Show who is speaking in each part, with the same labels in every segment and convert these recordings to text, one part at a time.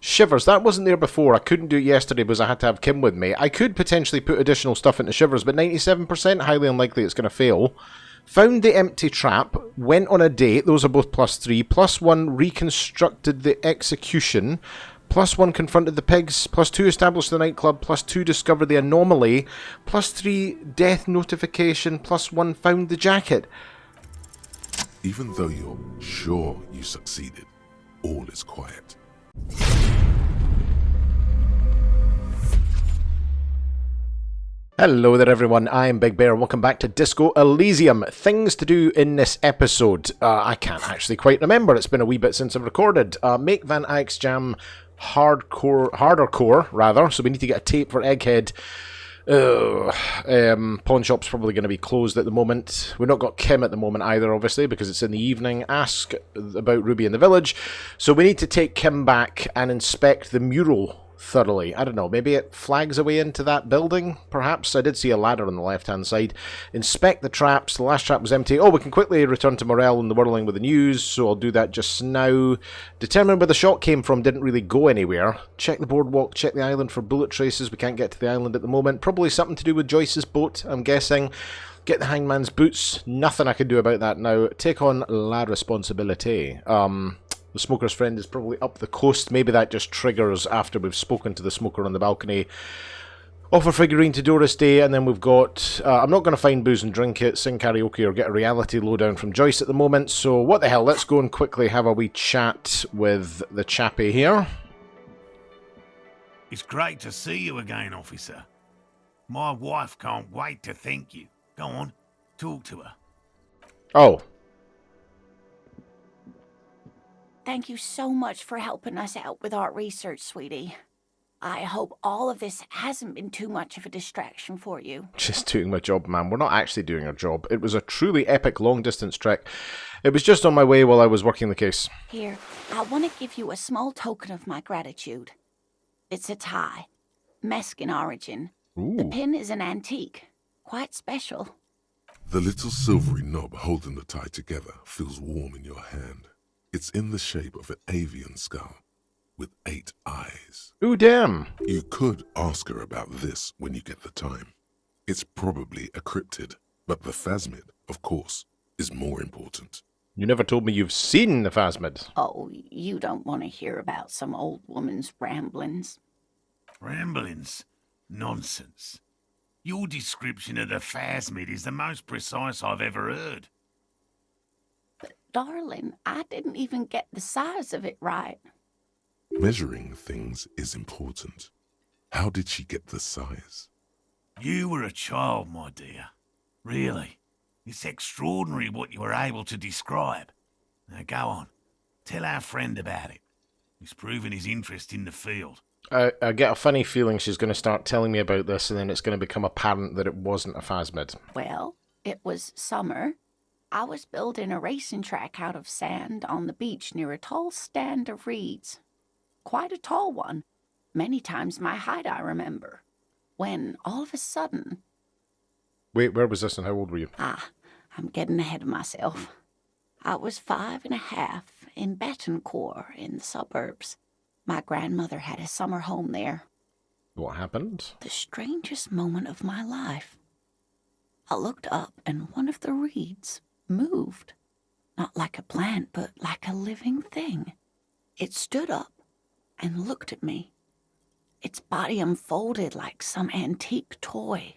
Speaker 1: Shivers, that wasn't there before. I couldn't do it yesterday because I had to have Kim with me. I could potentially put additional stuff into Shivers, but 97%, highly unlikely it's going to fail. Found the empty trap, went on a date, those are both +3, +1 reconstructed the execution, +1 confronted the pigs, +2 established the nightclub, +2 discovered the anomaly, +3 death notification, +1 found the jacket.
Speaker 2: Even though you're sure you succeeded, all is quiet.
Speaker 1: Hello there everyone, I'm Big Bear, welcome back to Disco Elysium. Things to do in this episode, I can't actually quite remember, it's been a wee bit since I've recorded. Make Van Eyck's Jam harder core, so we need to get a tape for Egghead. Pawn shop's probably going to be closed at the moment. We've not got Kim at the moment either, obviously, because it's in the evening. Ask about Ruby in the village. So we need to take Kim back and inspect the mural thoroughly. I don't know, maybe it flags away into that building, perhaps? I did see a ladder on the left-hand side. Inspect the traps. The last trap was empty. Oh, we can quickly return to Morel and the whirling with the news, so I'll do that just now. Determine where the shot came from, didn't really go anywhere. Check the boardwalk, check the island for bullet traces. We can't get to the island at the moment. Probably something to do with Joyce's boat, I'm guessing. Get the hangman's boots. Nothing I can do about that now. Take on la responsibility. The smoker's friend is probably up the coast. Maybe that just triggers after we've spoken to the smoker on the balcony. Offer figurine to Doris Day, and then we've got... I'm not going to find booze and drink it, sing karaoke, or get a reality lowdown from Joyce at the moment. So what the hell, let's go and quickly have a wee chat with the chappie here.
Speaker 3: It's great to see you again, officer. My wife can't wait to thank you. Go on, talk to her.
Speaker 1: Oh.
Speaker 4: Thank you so much for helping us out with our research, sweetie. I hope all of this hasn't been too much of a distraction for you.
Speaker 1: Just doing my job, ma'am. We're not actually doing our job. It was a truly epic long-distance trek. It was just on my way while I was working the case.
Speaker 4: Here, I want to give you a small token of my gratitude. It's a tie. Mexican origin.
Speaker 1: Ooh.
Speaker 4: The pin is an antique. Quite special.
Speaker 2: The little silvery knob holding the tie together feels warm in your hand. It's in the shape of an avian skull, with 8 eyes.
Speaker 1: Ooh, damn.
Speaker 2: You could ask her about this when you get the time. It's probably a cryptid, but the phasmid, of course, is more important.
Speaker 1: You never told me you've seen the phasmid.
Speaker 4: Oh, you don't want to hear about some old woman's ramblings.
Speaker 3: Ramblings? Nonsense. Your description of the phasmid is the most precise I've ever heard.
Speaker 4: Darling, I didn't even get the size of it right.
Speaker 2: Measuring things is important. How did she get the size?
Speaker 3: You were a child, my dear. Really. It's extraordinary what you were able to describe. Now go on. Tell our friend about it. He's proven his interest in the field.
Speaker 1: I get a funny feeling she's going to start telling me about this and then it's going to become apparent that it wasn't a phasmid.
Speaker 4: Well, it was summer. I was building a racing track out of sand on the beach near a tall stand of reeds. Quite a tall one. Many times my height, I remember. When, all of a sudden...
Speaker 1: Wait, where was this and how old were you?
Speaker 4: I'm getting ahead of myself. I was 5.5 in Betancourt in the suburbs. My grandmother had a summer home there.
Speaker 1: What happened?
Speaker 4: The strangest moment of my life. I looked up and one of the reeds moved. Not like a plant, but like a living thing. It stood up and looked at me. Its body unfolded like some antique toy.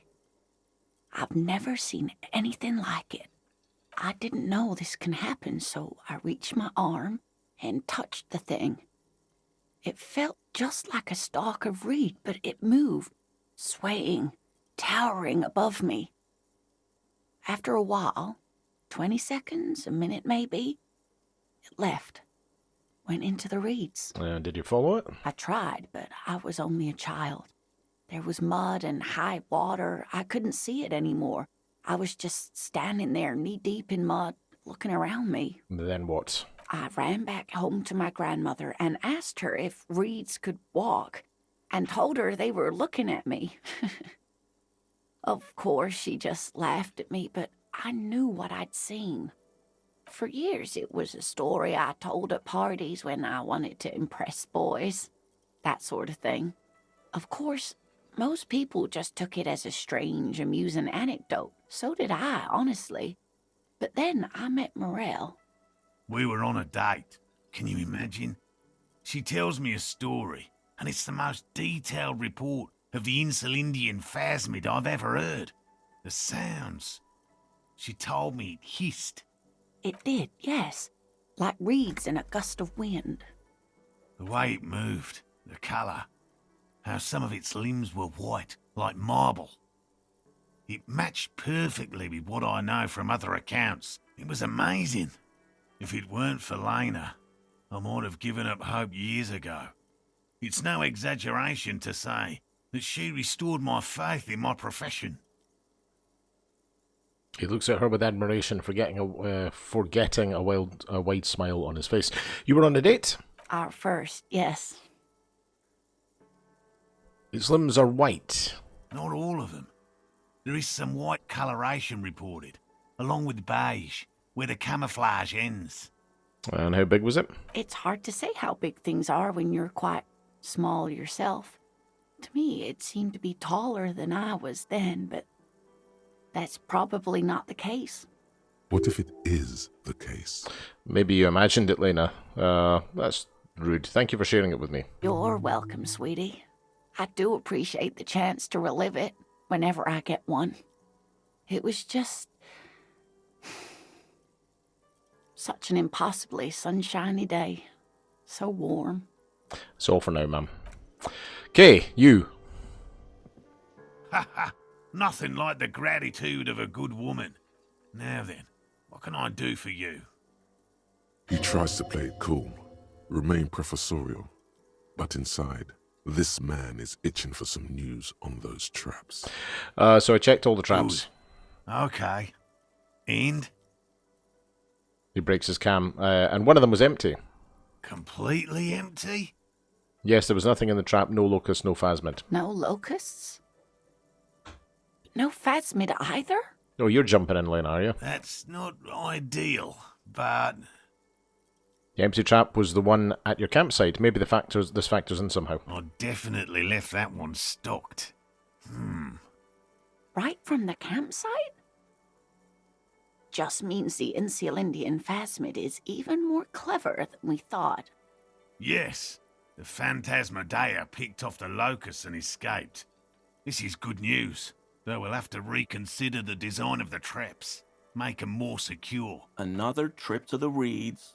Speaker 4: I've never seen anything like it. I didn't know this can happen, so I reached my arm and touched the thing. It felt just like a stalk of reed, but it moved, swaying, towering above me. After a while, 20 seconds, a minute maybe, it left, went into the reeds.
Speaker 1: Did you follow it?
Speaker 4: I tried, but I was only a child. There was mud and high water. I couldn't see it anymore. I was just standing there knee-deep in mud, looking around me.
Speaker 1: Then what?
Speaker 4: I ran back home to my grandmother and asked her if reeds could walk, and told her they were looking at me. Of course, she just laughed at me, but I knew what I'd seen. For years, it was a story I told at parties when I wanted to impress boys. that sort of thing. Of course, most people just took it as a strange, amusing anecdote. So did I, honestly. But then I met Morel.
Speaker 3: We were on a date. Can you imagine? She tells me a story, and it's the most detailed report of the Insulindian phasmid I've ever heard. The sounds. She told me it hissed.
Speaker 4: It did, yes. Like reeds in a gust of wind.
Speaker 3: The way it moved, the colour, how some of its limbs were white, like marble. It matched perfectly with what I know from other accounts. It was amazing. If it weren't for Lena, I might have given up hope years ago. It's no exaggeration to say that she restored my faith in my profession.
Speaker 1: He looks at her with admiration, forgetting a wide smile on his face. You were on a date?
Speaker 4: Our first, yes.
Speaker 1: Its limbs are white.
Speaker 3: Not all of them. There is some white coloration reported, along with beige, where the camouflage ends.
Speaker 1: And how big was it?
Speaker 4: It's hard to say how big things are when you're quite small yourself. To me, it seemed to be taller than I was then, but that's probably not the case.
Speaker 2: What if it is the case?
Speaker 1: Maybe you imagined it, Lena. That's rude. Thank you for sharing it with me.
Speaker 4: You're welcome, sweetie. I do appreciate the chance to relive it whenever I get one. It was just such an impossibly sunshiny day. So warm.
Speaker 1: That's all for now, ma'am. Okay, you.
Speaker 3: Ha ha! Nothing like the gratitude of a good woman. Now then, what can I do for you?
Speaker 2: He tries to play it cool, remain professorial, but inside, this man is itching for some news on those traps.
Speaker 1: So I checked all the traps.
Speaker 3: Good. Okay. And?
Speaker 1: He breaks his cam, and one of them was empty.
Speaker 3: Completely empty?
Speaker 1: Yes, there was nothing in the trap, no locust, no phasmid.
Speaker 4: No locusts? No phasmid either?
Speaker 1: Oh, you're jumping in, Lena, are you?
Speaker 3: That's not ideal, but...
Speaker 1: The empty trap was the one at your campsite. Maybe this factors in somehow.
Speaker 3: I definitely left that one stocked.
Speaker 4: Right from the campsite? Just means the Insulindian phasmid is even more clever than we thought.
Speaker 3: Yes, the Phantasmadeia picked off the locusts and escaped. This is good news, though we'll have to reconsider the design of the traps. Make them more secure.
Speaker 5: Another trip to the reeds.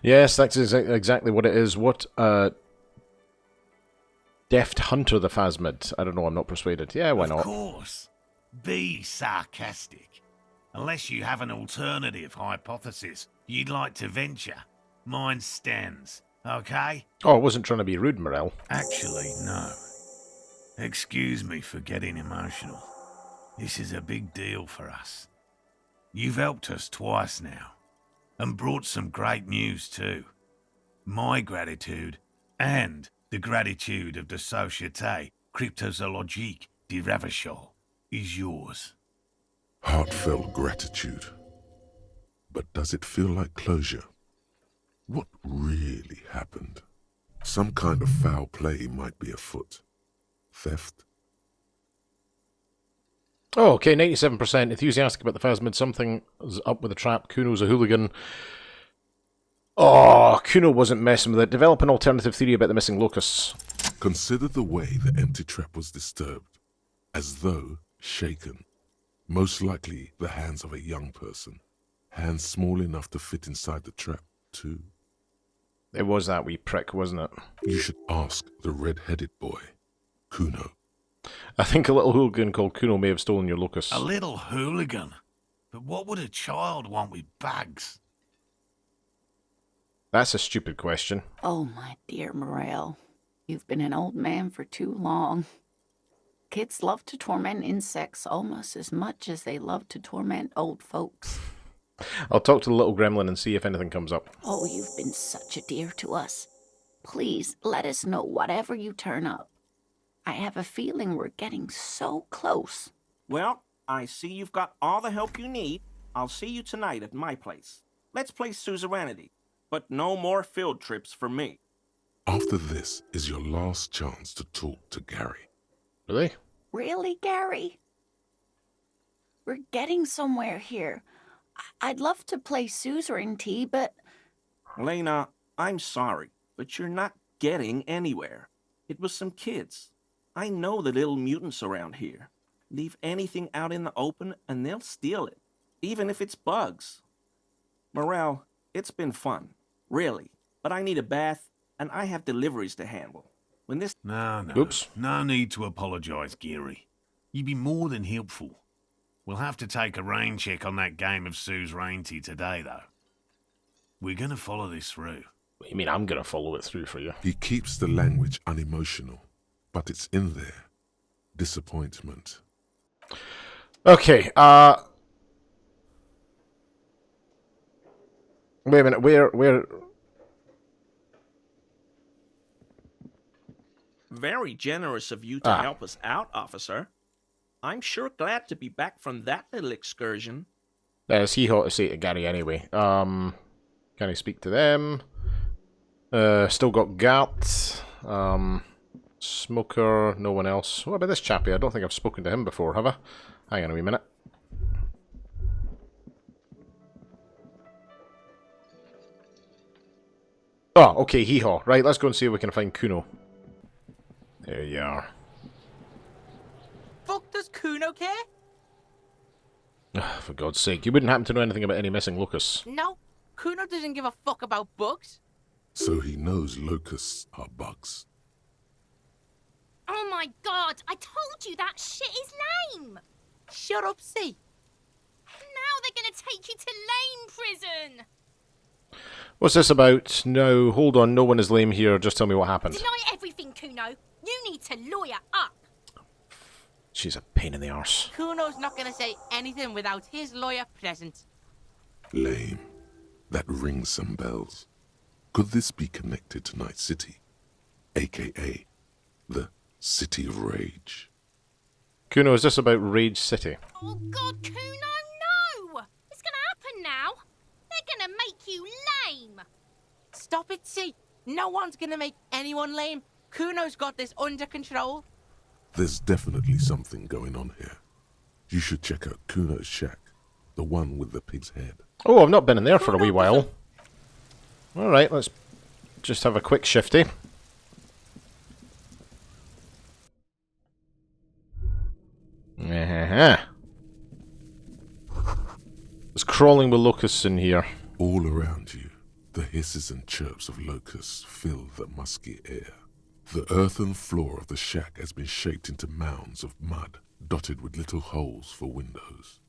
Speaker 1: Yes, that's exactly what it is. What deft hunter the phasmid. I don't know, I'm not persuaded. Yeah, why not?
Speaker 3: Of course. Be sarcastic. Unless you have an alternative hypothesis you'd like to venture, mine stands, okay?
Speaker 1: Oh, I wasn't trying to be rude, Morel.
Speaker 3: Actually, no. Excuse me for getting emotional. This is a big deal for us. You've helped us twice now, and brought some great news too. My gratitude, and the gratitude of the Société Cryptozoologique de Ravachol, is yours.
Speaker 2: Heartfelt gratitude. But does it feel like closure? What really happened? Some kind of foul play might be afoot. Theft?
Speaker 1: Oh, okay, 97% enthusiastic about the phasmid. Something's up with the trap. Kuno's a hooligan. Oh, Kuno wasn't messing with it. Develop an alternative theory about the missing locusts.
Speaker 2: Consider the way the empty trap was disturbed, as though shaken. Most likely the hands of a young person. Hands small enough to fit inside the trap, too.
Speaker 1: It was that wee prick, wasn't it?
Speaker 2: You should ask the red-headed boy, Kuno.
Speaker 1: I think a little hooligan called Kuno may have stolen your locusts.
Speaker 3: A little hooligan? But what would a child want with bags?
Speaker 1: That's a stupid question.
Speaker 4: Oh, my dear Morel, you've been an old man for too long. Kids love to torment insects almost as much as they love to torment old folks.
Speaker 1: I'll talk to the little gremlin and see if anything comes up.
Speaker 4: Oh, you've been such a dear to us. Please, let us know whatever you turn up. I have a feeling we're getting so close.
Speaker 5: Well, I see you've got all the help you need. I'll see you tonight at my place. Let's play suzerainty, but no more field trips for me.
Speaker 2: After this is your last chance to talk to Gary.
Speaker 1: Really?
Speaker 4: Really, Gary? We're getting somewhere here. I'd love to play suzerainty, but
Speaker 5: Lena, I'm sorry, but you're not getting anywhere. It was some kids. I know the little mutants around here. Leave anything out in the open and they'll steal it, even if it's bugs. Morel, it's been fun, really, but I need a bath and I have deliveries to handle. When this
Speaker 3: No, no.
Speaker 1: Oops.
Speaker 3: No need to apologise, Geary. You'd be more than helpful. We'll have to take a rain check on that game of suzerainty today, though. We're going to follow this through.
Speaker 1: You mean I'm going to follow it through for you?
Speaker 2: He keeps the language unemotional, but it's in there. Disappointment.
Speaker 1: Okay, wait a minute, where...
Speaker 5: Very generous of you to help us out, officer. I'm sure glad to be back from that little excursion.
Speaker 1: There's Hee-Haw to say to Gary anyway. Can I speak to them? Still got Gart. Smoker, no one else. What about this chappie? I don't think I've spoken to him before, have I? Hang on a wee minute. Oh, okay, Hee-Haw. Right, let's go and see if we can find Kuno. There you are.
Speaker 6: Fuck does Kuno care?
Speaker 1: For God's sake, you wouldn't happen to know anything about any missing locusts.
Speaker 6: No, Kuno doesn't give a fuck about bugs.
Speaker 2: So he knows locusts are bugs.
Speaker 7: Oh my god, I told you that shit is lame!
Speaker 6: Shut up, see.
Speaker 7: Now they're gonna take you to lame prison!
Speaker 1: What's this about? No, hold on, no one is lame here, just tell me what happened.
Speaker 7: Deny everything, Kuno. You need to lawyer up.
Speaker 1: She's a pain in the arse.
Speaker 6: Kuno's not gonna say anything without his lawyer present.
Speaker 2: Lame. That rings some bells. Could this be connected to Night City? AKA the City of Rage.
Speaker 1: Kuno, is this about Rage City?
Speaker 7: Oh god, Kuno, no! It's gonna happen now. They're gonna make you lame.
Speaker 6: Stop it, see. No one's gonna make anyone lame. Kuno's got this under control.
Speaker 2: There's definitely something going on here. You should check out Kuno's shack, the one with the pig's head.
Speaker 1: Oh, I've not been in there for a wee while. Alright, let's just have a quick shifty. There's crawling with locusts in here.
Speaker 2: All around you, the hisses and chirps of locusts fill the musky air. The earthen floor of the shack has been shaped into mounds of mud, dotted with little holes for windows.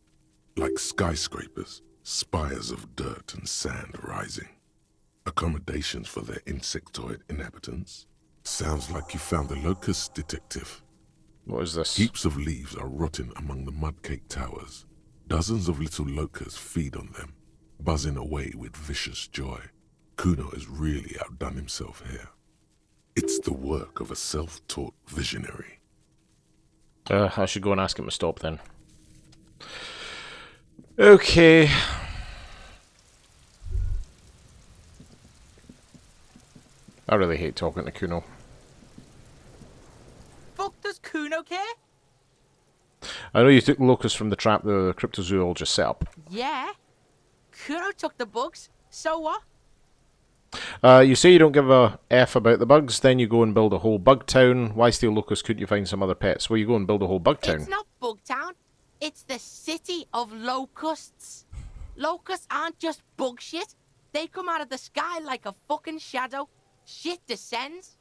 Speaker 2: Like skyscrapers, spires of dirt and sand rising. Accommodations for their insectoid inhabitants. Sounds like you found the locust, detective.
Speaker 1: What is this?
Speaker 2: Heaps of leaves are rotting among the mud-caked towers. Dozens of little locusts feed on them, buzzing away with vicious joy. Kuno has really outdone himself here. It's the work of a self-taught visionary.
Speaker 1: I should go and ask him to stop then. Okay. I really hate talking to Kuno.
Speaker 6: Fuck does Kuno care?
Speaker 1: I know you took locusts from the trap the cryptozoologist set up.
Speaker 6: Yeah. Kuno took the bugs. So what?
Speaker 1: You say you don't give a F about the bugs, then you go and build a whole bug town. Why steal locusts? Couldn't you find some other pets? Well, you go and build a whole bug town.
Speaker 6: It's not Bugtown. It's the city of locusts. Locusts aren't just bug shit. They come out of the sky like a fucking shadow. Shit descends.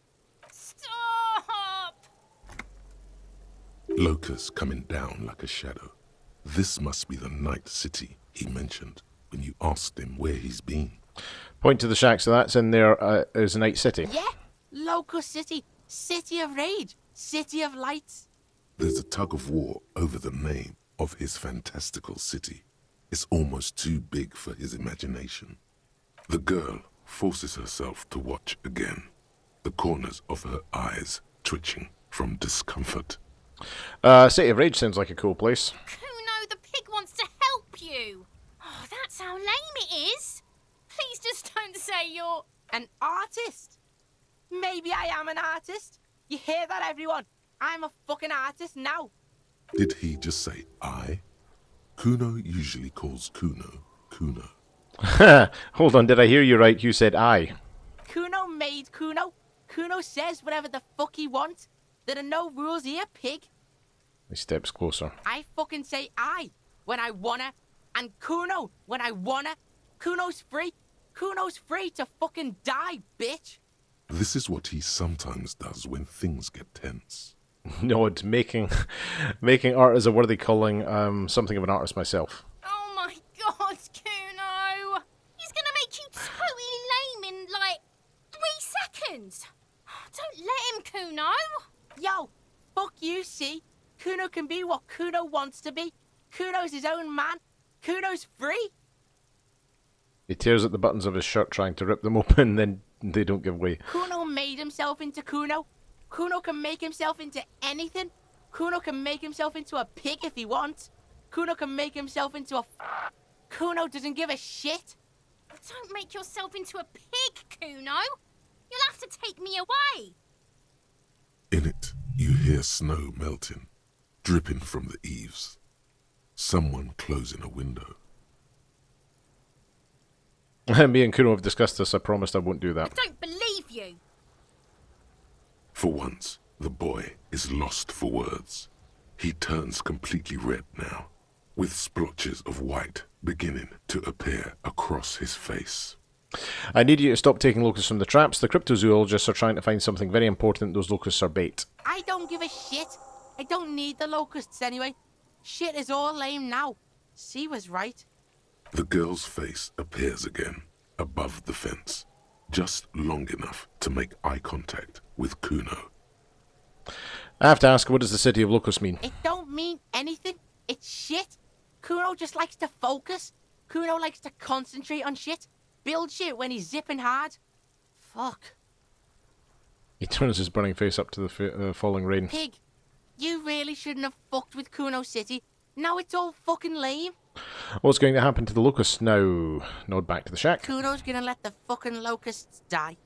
Speaker 7: Stop!
Speaker 2: Locusts coming down like a shadow. This must be the Night City he mentioned when you asked him where he's been.
Speaker 1: Point to the shack, so that's in there is Night City.
Speaker 6: Yeah, Locust City. City of Rage. City of Lights.
Speaker 2: There's a tug of war over the name of his fantastical city. It's almost too big for his imagination. The girl forces herself to watch again, the corners of her eyes twitching from discomfort.
Speaker 1: City of Rage sounds like a cool place.
Speaker 7: Kuno, the pig wants to help you. Oh, that's how lame it is. Please just don't say you're...
Speaker 6: An artist. Maybe I am an artist. You hear that, everyone? I'm a fucking artist now.
Speaker 2: Did he just say I? Kuno usually calls Kuno Kuno.
Speaker 1: Hold on, did I hear you right? You said I.
Speaker 6: Kuno made Kuno. Kuno says whatever the fuck he wants. There are no rules here, pig.
Speaker 1: He steps closer.
Speaker 6: I fucking say I when I wanna, and Kuno when I wanna. Kuno's free. Kuno's free to fucking die, bitch.
Speaker 2: This is what he sometimes does when things get tense.
Speaker 1: Nod, making art is a worthy calling. Something of an artist myself.
Speaker 7: Oh my god, Kuno! He's gonna make you totally lame in, like, 3 seconds! Don't let him, Kuno!
Speaker 6: Yo, fuck you, see? Kuno can be what Kuno wants to be. Kuno's his own man. Kuno's free.
Speaker 1: He tears at the buttons of his shirt trying to rip them open, then they don't give way.
Speaker 6: Kuno made himself into Kuno. Kuno can make himself into anything. Kuno can make himself into a pig if he wants. Kuno can make himself into a... Kuno doesn't give a shit.
Speaker 7: Don't make yourself into a pig, Kuno! You'll have to take me away!
Speaker 2: In it, you hear snow melting, dripping from the eaves. Someone closing a window.
Speaker 1: Me and Kuno have discussed this. I promised I won't do that.
Speaker 7: I don't believe you!
Speaker 2: For once, the boy is lost for words. He turns completely red now, with splotches of white beginning to appear across his face.
Speaker 1: I need you to stop taking locusts from the traps. The cryptozoologists are trying to find something very important. Those locusts are bait.
Speaker 6: I don't give a shit. I don't need the locusts anyway. Shit is all lame now. C was right.
Speaker 2: The girl's face appears again, above the fence, just long enough to make eye contact with Kuno.
Speaker 1: I have to ask, what does the city of locusts mean?
Speaker 6: It don't mean anything. It's shit. Kuno just likes to focus. Kuno likes to concentrate on shit. Build shit when he's zipping hard. Fuck.
Speaker 1: He turns his burning face up to the falling rain.
Speaker 6: Pig, you really shouldn't have fucked with Kuno City. Now it's all fucking lame.
Speaker 1: What's going to happen to the locusts now? Nod back to the shack.
Speaker 6: Kuno's gonna let the fucking locusts die.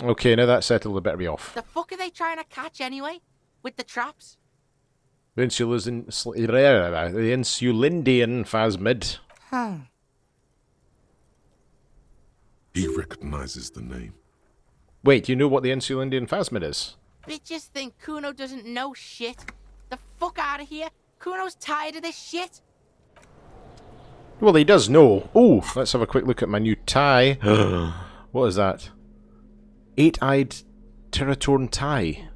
Speaker 1: Okay, now that's settled, they better be off.
Speaker 6: The fuck are they trying to catch anyway? With the traps?
Speaker 1: The Insulindian phasmid.
Speaker 2: He recognizes the name.
Speaker 1: Wait, you know what the Insulindian phasmid is?
Speaker 6: Bitches think Kuno doesn't know shit. The fuck out of here. Kuno's tired of this shit.
Speaker 1: Well, he does know. Oh, let's have a quick look at my new tie. What is that? 8-eyed Teratorn tie.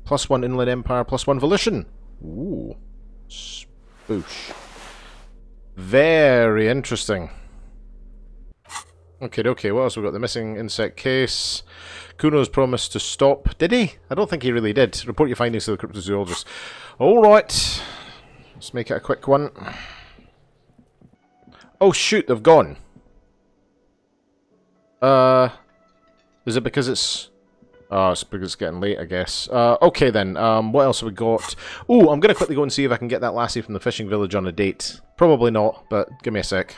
Speaker 1: +1 Inland Empire, +1 Volition. Ooh. Spoosh. Very interesting. Okay, what else we got? The missing insect case. Kuno's promised to stop. Did he? I don't think he really did. Report your findings to the cryptozoologist. Alright. Let's make it a quick one. Oh shoot, they've gone. Is it because it's... Oh, it's because it's getting late, I guess. Okay then, what else have we got? Ooh, I'm gonna quickly go and see if I can get that lassie from the fishing village on a date. Probably not, but give me a sec.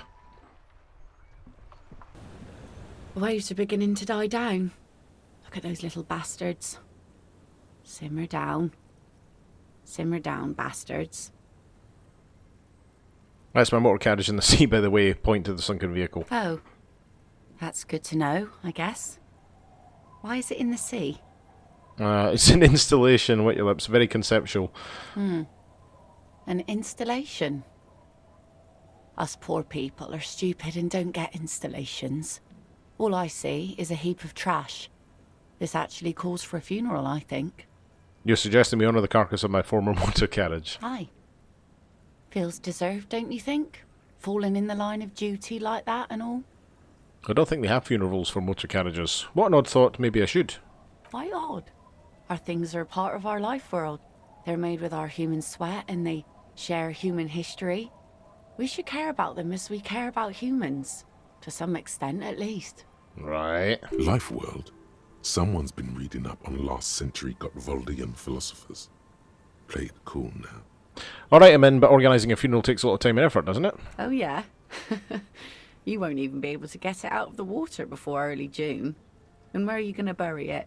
Speaker 4: Waves are beginning to die down. Look at those little bastards. Simmer down. Simmer down, bastards.
Speaker 1: That's my motor carriage in the sea, by the way. Point to the sunken vehicle.
Speaker 4: Oh, that's good to know, I guess. Why is it in the sea?
Speaker 1: It's an installation, wet your lips. Very conceptual.
Speaker 4: An installation? Us poor people are stupid and don't get installations. All I see is a heap of trash. This actually calls for a funeral, I think.
Speaker 1: You're suggesting we honour the carcass of my former motor carriage.
Speaker 4: Aye. Feels deserved, don't you think? Falling in the line of duty like that and all?
Speaker 1: I don't think they have funerals for motor carriages. What an odd thought, maybe I should.
Speaker 4: Why odd? Our things are a part of our life world. They're made with our human sweat and they share human history. We should care about them as we care about humans. To some extent, at least.
Speaker 1: Right.
Speaker 2: Life world. Someone's been reading up on last century Gotvaldian philosophers. Play it cool now.
Speaker 1: Alright, I'm in, but organising a funeral takes a lot of time and effort, doesn't it?
Speaker 4: Oh, yeah? You won't even be able to get it out of the water before early June. And where are you going to bury it?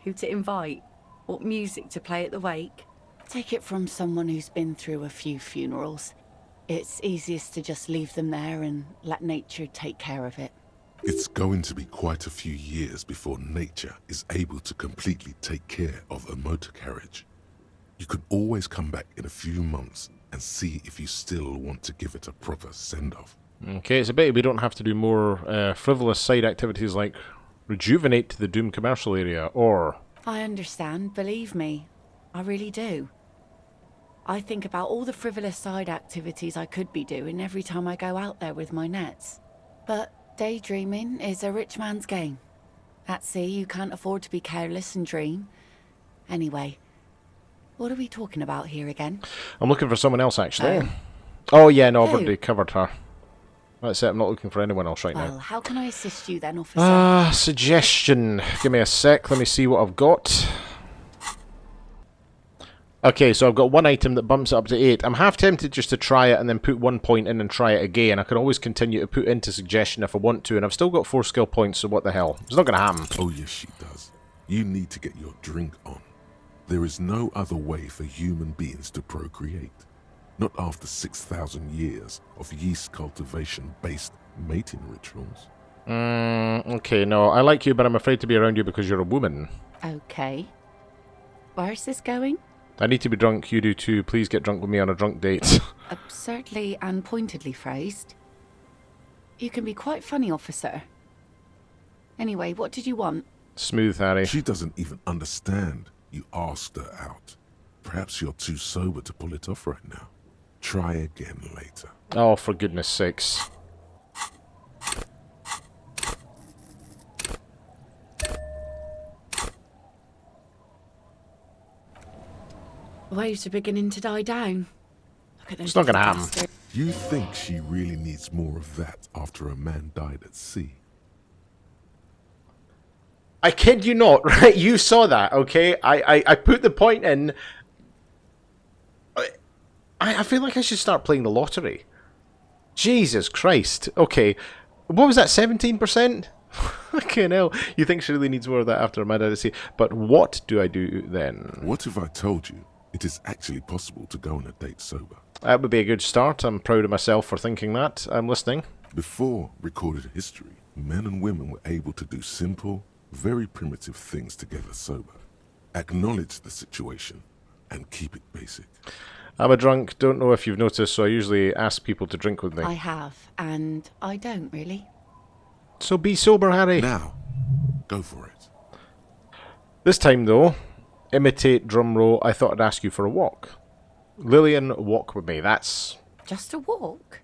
Speaker 8: Who to invite? What music to play at the wake?
Speaker 4: Take it from someone who's been through a few funerals. It's easiest to just leave them there and let nature take care of it.
Speaker 2: It's going to be quite a few years before nature is able to completely take care of a motor carriage. You can always come back in a few months and see if you still want to give it a proper send-off.
Speaker 1: Okay, it's a bit we don't have to do more frivolous side activities like rejuvenate the Doom commercial area, or...
Speaker 4: I understand, believe me. I really do. I think about all the frivolous side activities I could be doing every time I go out there with my nets. But daydreaming is a rich man's game. At sea, you can't afford to be careless and dream. Anyway, what are we talking about here again?
Speaker 1: I'm looking for someone else, actually. Oh, yeah, no, I've
Speaker 4: Who?
Speaker 1: already covered her. That's it, I'm not looking for anyone else right
Speaker 4: Well,
Speaker 1: now.
Speaker 4: how can I assist you then, officer?
Speaker 1: Suggestion. Give me a sec, let me see what I've got. Okay, so I've got one item that bumps it up to 8. I'm half tempted just to try it and then put 1 point in and try it again. I can always continue to put into suggestion if I want to, and I've still got 4 skill points, so what the hell? It's not going to happen.
Speaker 2: Oh yes, she does. You need to get your drink on. There is no other way for human beings to procreate. Not after 6,000 years of yeast cultivation-based mating rituals.
Speaker 1: Okay, no, I like you, but I'm afraid to be around you because you're a woman.
Speaker 4: Okay. Where's this going?
Speaker 1: I need to be drunk, you do too. Please get drunk with me on a drunk date.
Speaker 4: Absurdly and pointedly phrased. You can be quite funny, officer. Anyway, what did you want?
Speaker 1: Smooth, Harry.
Speaker 2: She doesn't even understand you asked her out. Perhaps you're too sober to pull it off right now. Try again later.
Speaker 1: Oh, for goodness sakes.
Speaker 4: The waves are beginning to die down. Look at those.
Speaker 1: It's not gonna happen.
Speaker 4: bastards.
Speaker 2: You think she really needs more of that after a man died at sea?
Speaker 1: I kid you not, right? You saw that, okay? I put the point in. I feel like I should start playing the lottery. Jesus Christ. Okay. What was that, 17%? Fucking hell. You think she really needs more of that after a man died at sea? But what do I do then?
Speaker 2: What if I told you it is actually possible to go on a date sober?
Speaker 1: That would be a good start. I'm proud of myself for thinking that. I'm listening.
Speaker 2: Before recorded history, men and women were able to do simple, very primitive things together sober. Acknowledge the situation and keep it basic.
Speaker 1: I'm a drunk. Don't know if you've noticed, so I usually ask people to drink with me.
Speaker 4: I have, and I don't really.
Speaker 1: So be sober, Harry.
Speaker 2: Now, go for it.
Speaker 1: This time, though, imitate drum roll. I thought I'd ask you for a walk. Lilienne, walk with me. That's...
Speaker 4: Just a walk?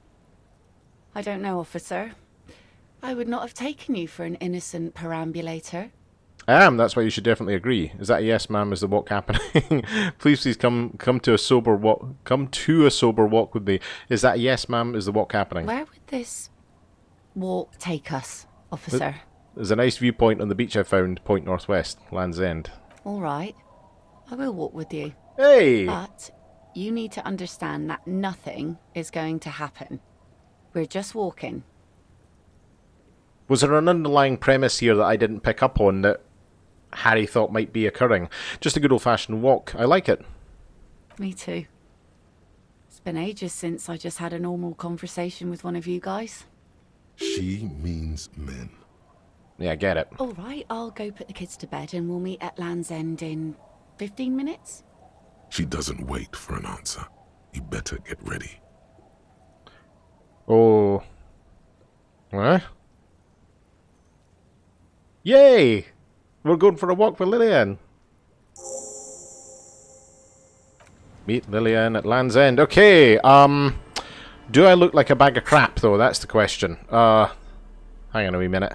Speaker 4: I don't know, officer. I would not have taken you for an innocent perambulator.
Speaker 1: I am. That's why you should definitely agree. Is that a yes, ma'am? Is the walk happening? please come to a sober walk. Come to a sober walk with me. Is that a yes, ma'am? Is the walk happening?
Speaker 4: Where would this walk take us, officer?
Speaker 1: There's a nice viewpoint on the beach I found. Point northwest, Land's End.
Speaker 4: All right. I will walk with you.
Speaker 1: Hey!
Speaker 4: But you need to understand that nothing is going to happen. We're just walking.
Speaker 1: Was there an underlying premise here that I didn't pick up on that Harry thought might be occurring? Just a good old-fashioned walk. I like it.
Speaker 4: Me too. It's been ages since I just had a normal conversation with one of you guys.
Speaker 2: She means men.
Speaker 1: Yeah, I get it.
Speaker 4: All right, I'll go put the kids to bed and we'll meet at Land's End in 15 minutes.
Speaker 2: She doesn't wait for an answer. You better get ready.
Speaker 1: Oh. What? Yay! We're going for a walk with Lilienne. Meet Lilienne at Land's End. Okay, do I look like a bag of crap, though? That's the question. Hang on a wee minute.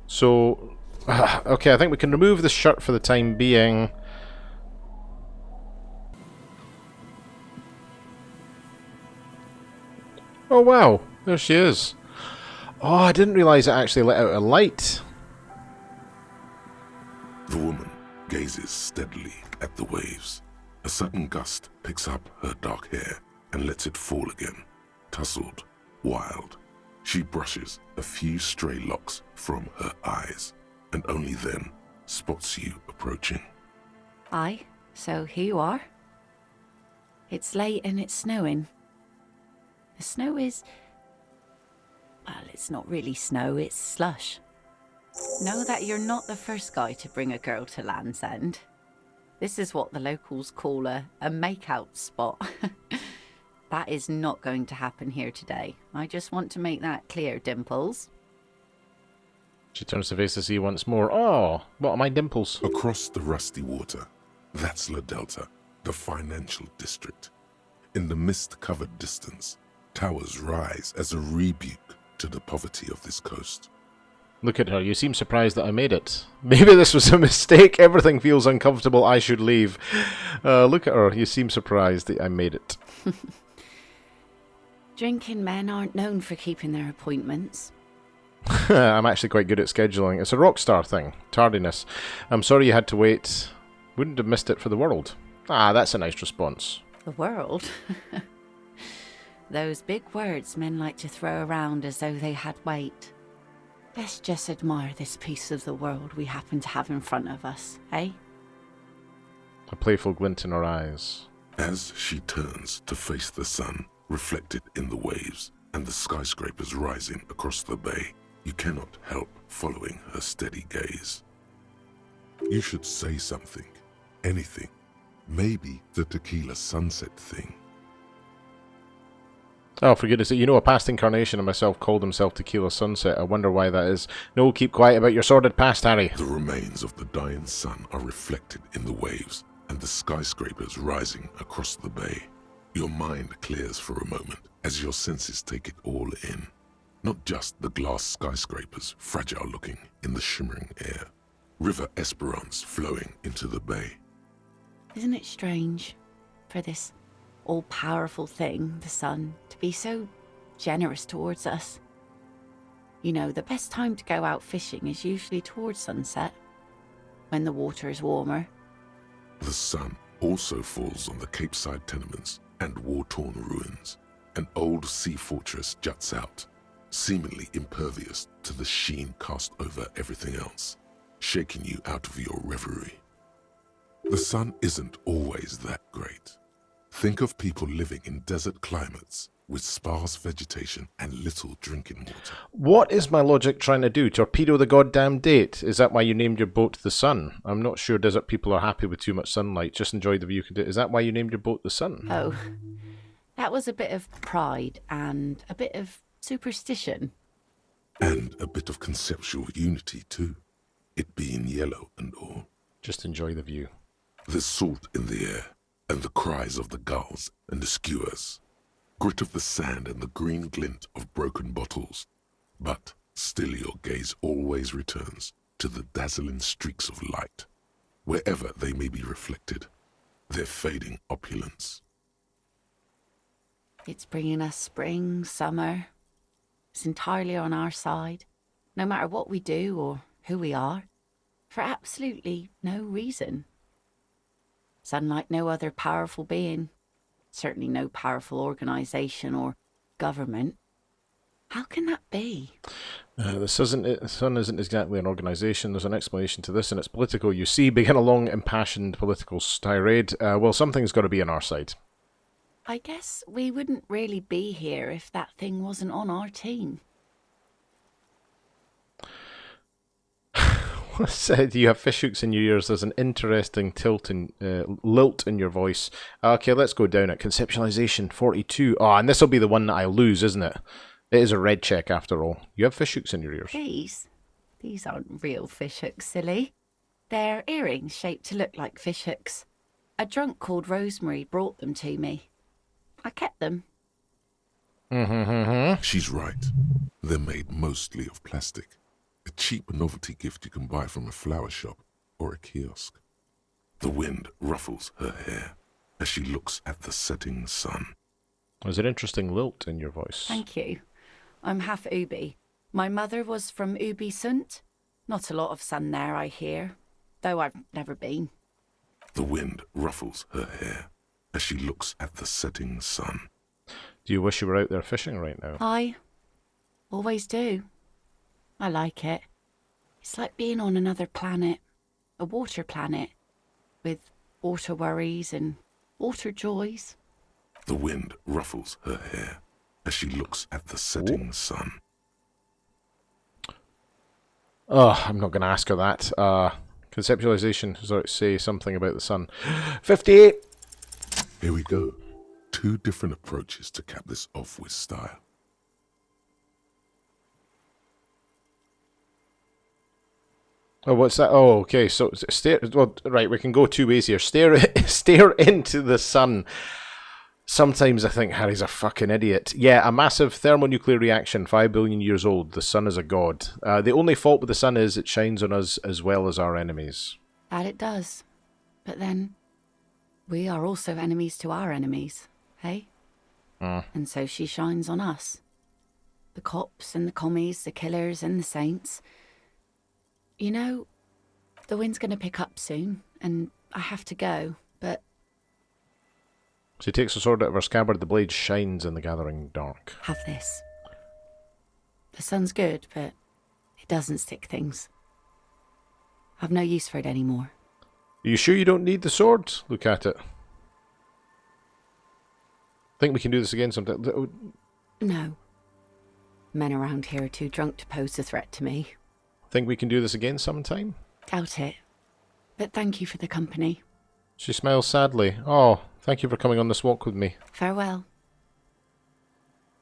Speaker 1: So, okay, I think we can remove the shirt for the time being. Oh, wow. There she is. Oh, I didn't realise it actually let out a light.
Speaker 2: The woman gazes steadily at the waves. A sudden gust picks up her dark hair and lets it fall again, tousled, wild. She brushes a few stray locks from her eyes, and only then spots you approaching.
Speaker 4: Aye, so here you are. It's late and it's snowing. The snow is... well, it's not really snow, it's slush. Know that you're not the first guy to bring a girl to Land's End. This is what the locals call a make-out spot. That is not going to happen here today. I just want to make that clear, Dimples.
Speaker 1: She turns to face the sea once more. Oh, what are my dimples?
Speaker 2: Across the rusty water, that's La Delta, the financial district. In the mist-covered distance, towers rise as a rebuke to the poverty of this coast.
Speaker 1: Look at her. You seem surprised that I made it. Maybe this was a mistake. Everything feels uncomfortable. I should leave. Look at her. You seem surprised that I made it.
Speaker 4: Drinking men aren't known for keeping their appointments.
Speaker 1: I'm actually quite good at scheduling. It's a rock star thing. Tardiness. I'm sorry you had to wait. Wouldn't have missed it for the world. Ah, that's a nice response.
Speaker 4: The world? Those big words men like to throw around as though they had weight. Let's just admire this piece of the world we happen to have in front of us, eh?
Speaker 1: A playful glint in her eyes.
Speaker 2: As she turns to face the sun, reflected in the waves, and the skyscrapers rising across the bay, you cannot help following her steady gaze. You should say something. Anything. Maybe the tequila sunset thing.
Speaker 1: Oh, for goodness sake, you know, a past incarnation of myself called himself Tequila Sunset. I wonder why that is. No, keep quiet about your sordid past, Harry.
Speaker 2: The remains of the dying sun are reflected in the waves, and the skyscrapers rising across the bay. Your mind clears for a moment as your senses take it all in. Not just the glass skyscrapers, fragile looking in the shimmering air. River Esperance flowing into the bay.
Speaker 4: Isn't it strange for this all-powerful thing, the sun, to be so generous towards us? You know, the best time to go out fishing is usually towards sunset, when the water is warmer.
Speaker 2: The sun also falls on the Capeside tenements and war-torn ruins. An old sea fortress juts out, seemingly impervious to the sheen cast over everything else, shaking you out of your reverie. The sun isn't always that great. Think of people living in desert climates with sparse vegetation and little drinking water.
Speaker 1: What is my logic trying to do? Torpedo the goddamn date? Is that why you named your boat the Sun? I'm not sure desert people are happy with too much sunlight. Just enjoy the view. Is that why you named your boat the Sun?
Speaker 4: Oh, that was a bit of pride and a bit of superstition.
Speaker 2: And a bit of conceptual unity too, it being yellow and all.
Speaker 1: Just enjoy the view.
Speaker 2: There's salt in the air, and the cries of the gulls and the skuas. Grit of the sand and the green glint of broken bottles. But still your gaze always returns to the dazzling streaks of light, wherever they may be reflected, their fading opulence.
Speaker 4: It's bringing us spring, summer. It's entirely on our side, no matter what we do or who we are, for absolutely no reason. It's unlike no other powerful being, certainly no powerful organisation or government. How can that be?
Speaker 1: The Sun isn't exactly an organisation. There's an explanation to this, and it's political. You see, begin a long, impassioned political tirade. Well, something's got to be on our side.
Speaker 4: I guess we wouldn't really be here if that thing wasn't on our team.
Speaker 1: Do you have fish hooks in your ears? There's an interesting lilt in your voice. Okay, let's go down at conceptualization 42. Oh, and this will be the one that I lose, isn't it? It is a red check after all. You have fish hooks in your ears.
Speaker 4: These aren't real fish hooks, silly. They're earrings shaped to look like fish hooks. A drunk called Rosemary brought them to me. I kept them.
Speaker 2: She's right. They're made mostly of plastic. A cheap novelty gift you can buy from a flower shop or a kiosk. The wind ruffles her hair as she looks at the setting sun.
Speaker 1: There's an interesting lilt in your voice.
Speaker 4: Thank you. I'm half Ubi. My mother was from Ubi Sunt. Not a lot of sun there, I hear, though I've never been.
Speaker 2: The wind ruffles her hair as she looks at the setting sun.
Speaker 1: Do you wish you were out there fishing right now?
Speaker 4: I always do. I like it. It's like being on another planet, a water planet with water worries and water joys.
Speaker 2: The wind ruffles her hair as she looks at the setting sun.
Speaker 1: Oh, I'm not going to ask her that. Conceptualization, does it say something about the sun? 58!
Speaker 2: Here we go. 2 different approaches to cap this off with style.
Speaker 1: Oh, what's that? Oh, okay. So stare. Well, right. We can go 2 ways here. Stare into the sun. Sometimes I think Harry's a fucking idiot. Yeah, a massive thermonuclear reaction, 5 billion years old. The sun is a god. The only fault with the sun is it shines on us as well as our enemies.
Speaker 4: That it does. But then, we are also enemies to our enemies, hey? And so she shines on us. The cops and the commies, the killers and the saints. You know, the wind's going to pick up soon, and I have to go, but...
Speaker 1: She takes the sword out of her scabbard. The blade shines in the gathering dark.
Speaker 4: Have this. The sun's good, but it doesn't stick things. I've no use for it anymore.
Speaker 1: Are you sure you don't need the sword? Look at it. Think we can do this again sometime?
Speaker 4: No. Men around here are too drunk to pose a threat to me.
Speaker 1: Think we can do this again sometime?
Speaker 4: Doubt it. But thank you for the company.
Speaker 1: She smiles sadly. Oh, thank you for coming on this walk with me.
Speaker 4: Farewell.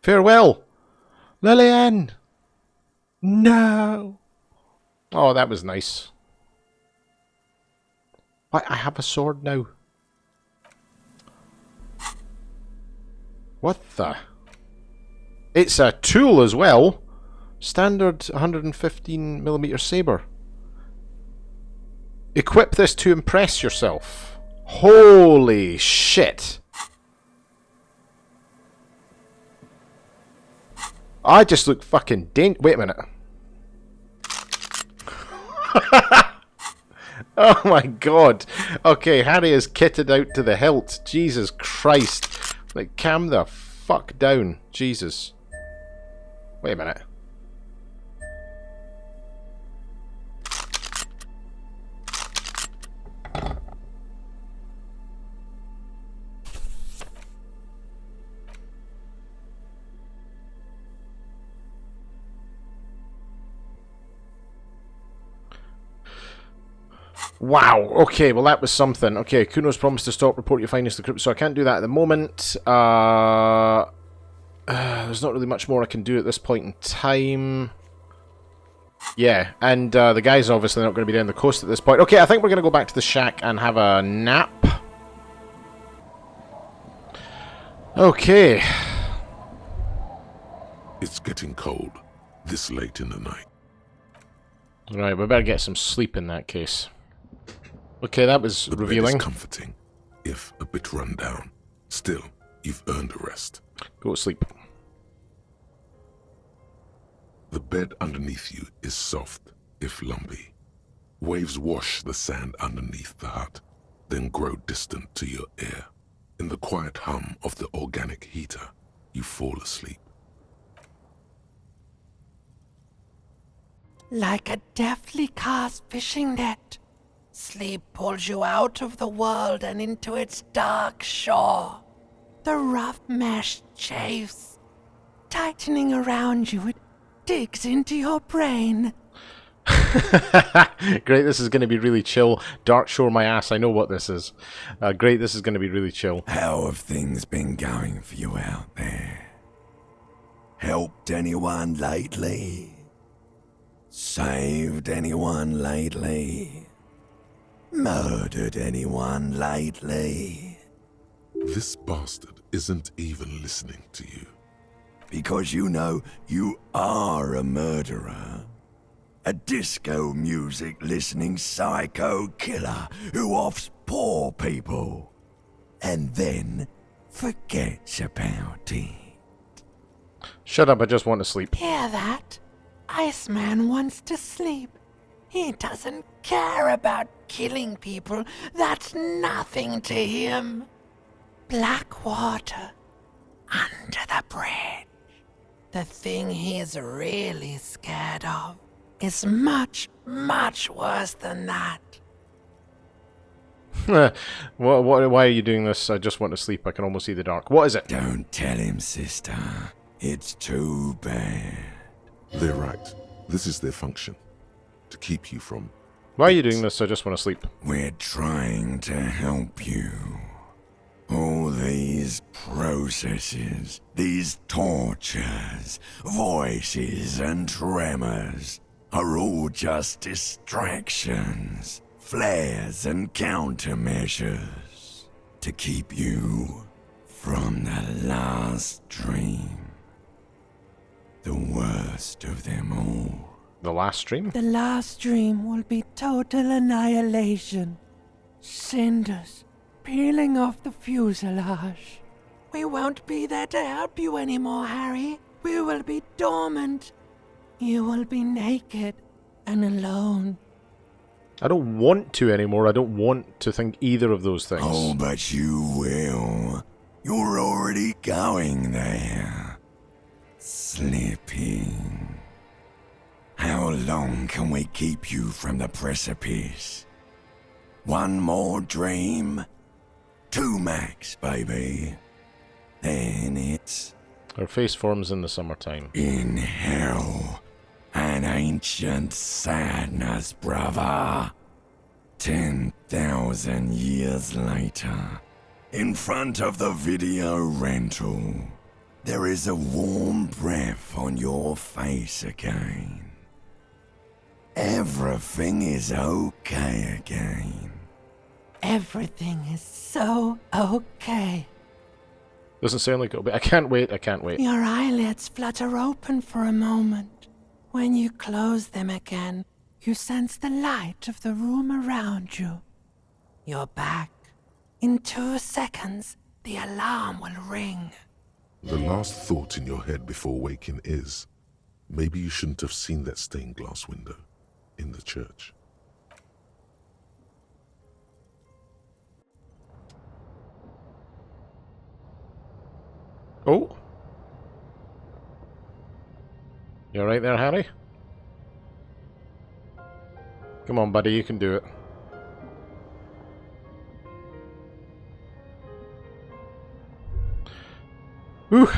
Speaker 1: Farewell! Lilienne! No! Oh, that was nice. Why, I have a sword now. What the? It's a tool as well. Standard 115mm saber. Equip this to impress yourself. Holy shit. I just look fucking wait a minute. Oh my god. Okay, Harry is kitted out to the hilt. Jesus Christ. Like, calm the fuck down. Jesus. Wait a minute. Wow, okay, well that was something. Okay, Kuno's promised to stop, report your findings to the crypt, so I can't do that at the moment. There's not really much more I can do at this point in time. Yeah, and the guy's obviously not going to be down the coast at this point. Okay, I think we're going to go back to the shack and have a nap. Okay.
Speaker 2: It's getting cold this late in the night.
Speaker 1: Right, we better get some sleep in that case. Okay, that was
Speaker 2: The
Speaker 1: revealing.
Speaker 2: bed is comforting, if a bit run down. Still, you've earned a rest.
Speaker 1: Go to sleep.
Speaker 2: The bed underneath you is soft, if lumpy. Waves wash the sand underneath the hut, then grow distant to your ear. In the quiet hum of the organic heater, you fall asleep.
Speaker 9: Like a deftly cast fishing net, sleep pulls you out of the world and into its dark shore. The rough mesh chafes, tightening around you, it digs into your brain.
Speaker 1: Great, this is going to be really chill. Dark Shore my ass, I know what this is. Great, this is going to be really chill.
Speaker 10: How have things been going for you out there? Helped anyone lately? Saved anyone lately? Murdered anyone lately?
Speaker 2: This bastard isn't even listening to you.
Speaker 10: Because you know you are a murderer. A disco music listening psycho killer who offs poor people and then forgets about it.
Speaker 1: Shut up, I just want to sleep.
Speaker 9: Hear that? Iceman wants to sleep. He doesn't care about killing people. That's nothing to him. Black water under the bridge. The thing he's really scared of is much, much worse than that.
Speaker 1: Why are you doing this? I just want to sleep. I can almost see the dark. What is it?
Speaker 10: Don't tell him, sister. It's too bad.
Speaker 2: They're right. This is their function. To keep you from...
Speaker 1: Why are you doing this? I just want to sleep.
Speaker 10: We're trying to help you. All these processes, these tortures, voices and tremors are all just distractions, flares and countermeasures to keep you from the last dream. The worst of them all.
Speaker 1: The last stream?
Speaker 9: The last dream will be total annihilation. Cinders peeling off the fuselage. We won't be there to help you anymore, Harry. We will be dormant. You will be naked and alone.
Speaker 1: I don't want to anymore. I don't want to think either of those things.
Speaker 10: Oh, but you will. You're already going there. Slipping. How long can we keep you from the precipice? One more dream? 2 max, baby. Then it's...
Speaker 1: Her face forms in the summertime.
Speaker 10: in hell. An ancient sadness, brother. 10,000 years later, in front of the video rental, there is a warm breath on your face again. Everything is okay again.
Speaker 9: Everything is so okay.
Speaker 1: Doesn't sound like it'll be. I can't wait. I can't wait.
Speaker 9: Your eyelids flutter open for a moment. When you close them again, you sense the light of the room around you. You're back. In 2 seconds, the alarm will ring.
Speaker 2: The last thought in your head before waking is, maybe you shouldn't have seen that stained glass window in the church.
Speaker 1: Oh. You alright there, Harry? Come on, buddy, you can do it. Whew.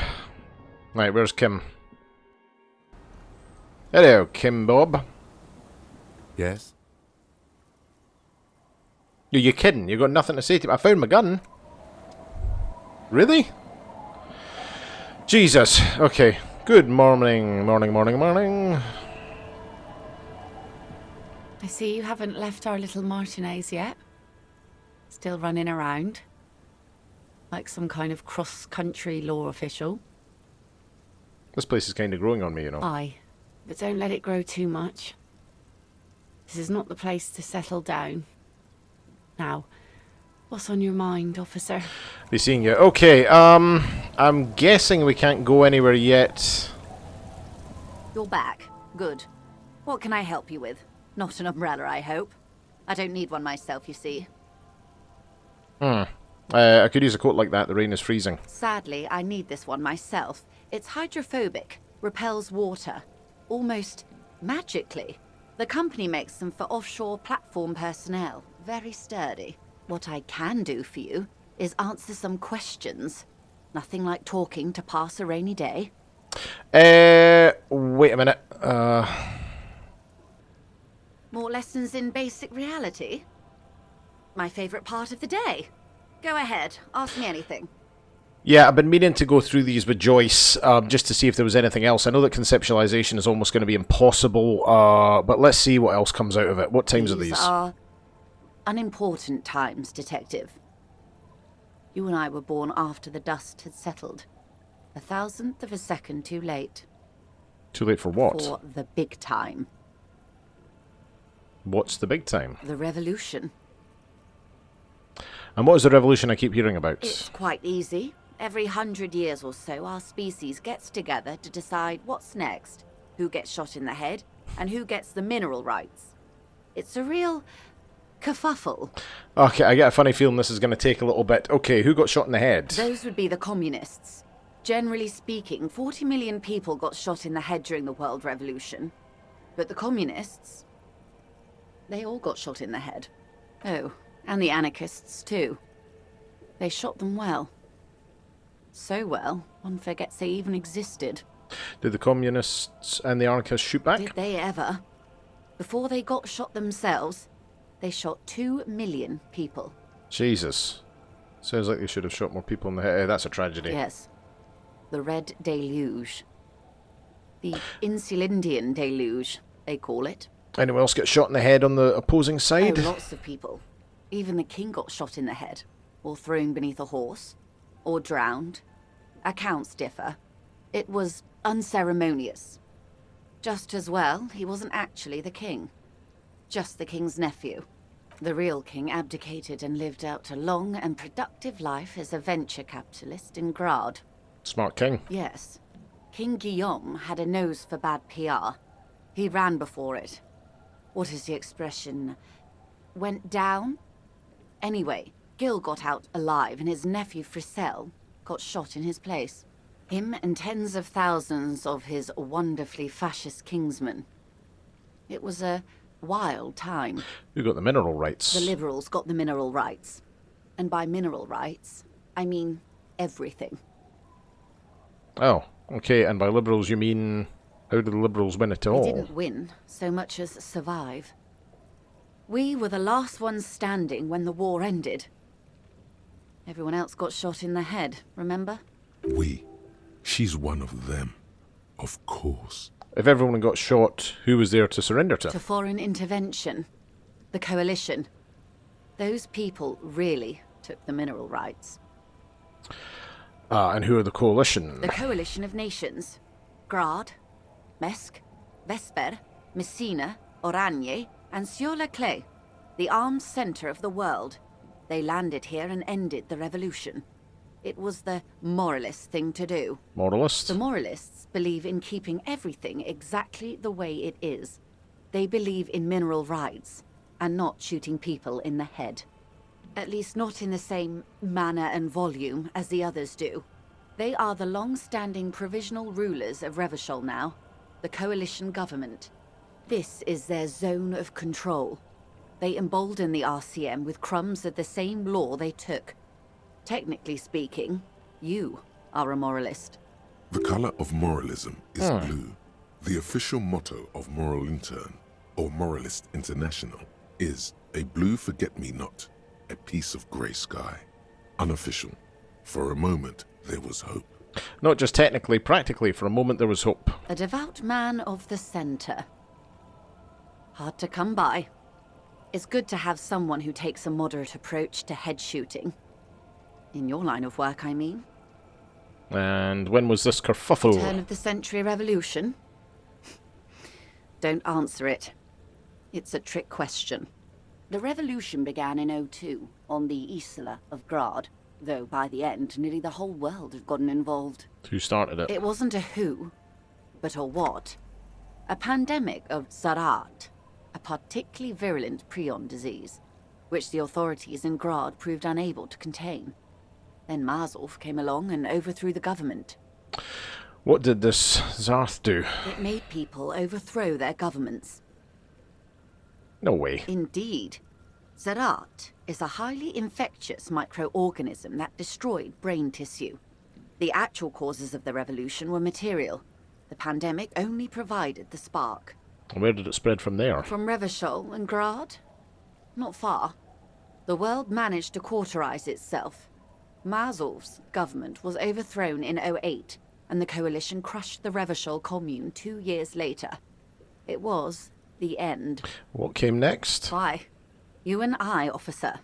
Speaker 1: Right, where's Kim? Hello, Kim Bob.
Speaker 11: Yes?
Speaker 1: You kidding? You got nothing to say to me? I found my gun. Really? Jesus. Okay. Good morning, morning.
Speaker 8: I see you haven't left our little Martinez yet. Still running around. Like some kind of cross-country law official.
Speaker 1: This place is kind of growing on me, you know.
Speaker 8: Aye, but don't let it grow too much. This is not the place to settle down. Now, what's on your mind, officer?
Speaker 1: Be seeing you. Okay, I'm guessing we can't go anywhere yet.
Speaker 12: You're back. Good. What can I help you with? Not an umbrella, I hope. I don't need one myself, you see.
Speaker 1: I could use a coat like that. The rain is freezing.
Speaker 12: Sadly, I need this one myself. It's hydrophobic, repels water, almost magically. The company makes them for offshore platform personnel. Very sturdy. What I can do for you is answer some questions. Nothing like talking to pass a rainy day.
Speaker 1: Wait a minute.
Speaker 12: More lessons in basic reality? My favorite part of the day. Go ahead, ask me anything.
Speaker 1: Yeah, I've been meaning to go through these with Joyce, just to see if there was anything else. I know that conceptualization is almost going to be impossible, but let's see what else comes out of it. What times are these?
Speaker 12: These are unimportant times, Detective. You and I were born after the dust had settled. 1,000th of a second too late.
Speaker 1: Too late for what?
Speaker 12: For the big time.
Speaker 1: What's the big time?
Speaker 12: The revolution.
Speaker 1: And what is the revolution I keep hearing about?
Speaker 12: It's quite easy. Every 100 years or so, our species gets together to decide what's next, who gets shot in the head, and who gets the mineral rights. It's a real kerfuffle.
Speaker 1: Okay, I get a funny feeling this is going to take a little bit. Okay, who got shot in the head?
Speaker 12: Those would be the communists. Generally speaking, 40 million people got shot in the head during the World Revolution. But the communists, they all got shot in the head. Oh,
Speaker 8: And the anarchists, too. They shot them well. So well, one forgets they even existed.
Speaker 1: Did the communists and the anarchists shoot back?
Speaker 8: Did they ever? Before they got shot themselves, they shot 2 million people.
Speaker 1: Jesus. Sounds like they should have shot more people in the head. That's a tragedy.
Speaker 8: Yes. The Red Deluge. The Insulindian Deluge, they call it.
Speaker 1: Anyone else get shot in the head on the opposing side?
Speaker 8: Oh, lots of people. Even the king got shot in the head, or thrown beneath a horse, or drowned. Accounts differ. It was unceremonious. Just as well, he wasn't actually the king. Just the king's nephew. The real king abdicated and lived out a long and productive life as a venture capitalist in Grad.
Speaker 1: Smart king.
Speaker 8: Yes. King Guillaume had a nose for bad PR. He ran before it. What is the expression? Went down? Anyway, Gil got out alive and his nephew Frisell got shot in his place. Him and tens of thousands of his wonderfully fascist kingsmen. It was a wild time.
Speaker 1: Who got the mineral rights?
Speaker 8: The liberals got the mineral rights. And by mineral rights, I mean everything.
Speaker 1: Oh, okay, and by liberals you mean... How did the liberals win it all?
Speaker 8: They didn't win so much as survive. We were the last ones standing when the war ended. Everyone else got shot in the head, remember?
Speaker 2: We. She's one of them. Of course.
Speaker 1: If everyone got shot, who was there to surrender to?
Speaker 8: To foreign intervention. The coalition. Those people really took the mineral rights.
Speaker 1: And who are the coalition?
Speaker 8: The coalition of nations. Grad, Mesk, Vesper, Messina, Oranje, and Sur-le-Clay. The armed center of the world. They landed here and ended the revolution. It was the moralist thing to do.
Speaker 1: Moralists?
Speaker 8: The moralists believe in keeping everything exactly the way it is. They believe in mineral rights, and not shooting people in the head. At least not in the same manner and volume as the others do. They are the long-standing provisional rulers of Revachol now, the coalition government. This is their zone of control. They embolden the RCM with crumbs of the same law they took. Technically speaking, you are a moralist.
Speaker 2: The color of moralism is blue. The official motto of Moral Intern, or Moralist International, is a blue forget-me-not, a piece of grey sky. Unofficial. For a moment, there was hope.
Speaker 1: Not just technically, practically, for a moment there was hope.
Speaker 8: A devout man of the center. Hard to come by. It's good to have someone who takes a moderate approach to head shooting. In your line of work, I mean.
Speaker 1: And when was this kerfuffle?
Speaker 8: Turn of the century revolution? Don't answer it. It's a trick question. The revolution began in '02 on the Isla of Grad, though by the end, nearly the whole world had gotten involved.
Speaker 1: Who started it?
Speaker 8: It wasn't a who, but a what. A pandemic of Zarat, a particularly virulent prion disease, which the authorities in Grad proved unable to contain. Then Mazov came along and overthrew the government.
Speaker 1: What did this Zarth do?
Speaker 8: It made people overthrow their governments.
Speaker 1: No way.
Speaker 8: Indeed. Zarat is a highly infectious microorganism that destroyed brain tissue. The actual causes of the revolution were material. The pandemic only provided the spark.
Speaker 1: Where did it spread from there?
Speaker 8: From Revachol and Grad? Not far. The world managed to cauterize itself. Mazov's government was overthrown in '08, and the coalition crushed the Revachol commune 2 years later. It was the end.
Speaker 1: What came next?
Speaker 8: Why? You and I, officer.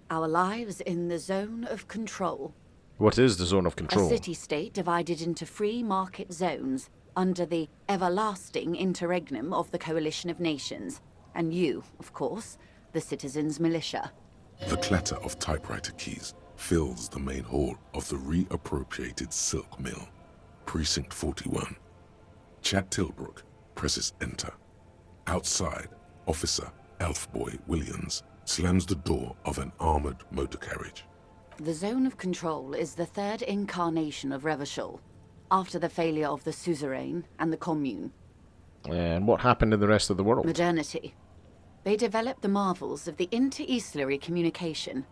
Speaker 8: Our lives in the zone of control.
Speaker 1: What is the zone of
Speaker 8: A
Speaker 1: control?
Speaker 8: city-state divided into free market zones under the everlasting interregnum of the coalition of nations. And you, of course, the citizens' militia.
Speaker 2: The clatter of typewriter keys fills the main hall of the reappropriated silk mill. Precinct 41. Chad Tilbrook presses enter. Outside, Officer Elfboy Williams slams the door of an armored motor carriage.
Speaker 8: The zone of control is the third incarnation of Revachol, after the failure of the suzerain and the commune.
Speaker 1: And what happened in the rest of the world?
Speaker 8: Modernity. They developed the marvels of the inter-eastlery communication.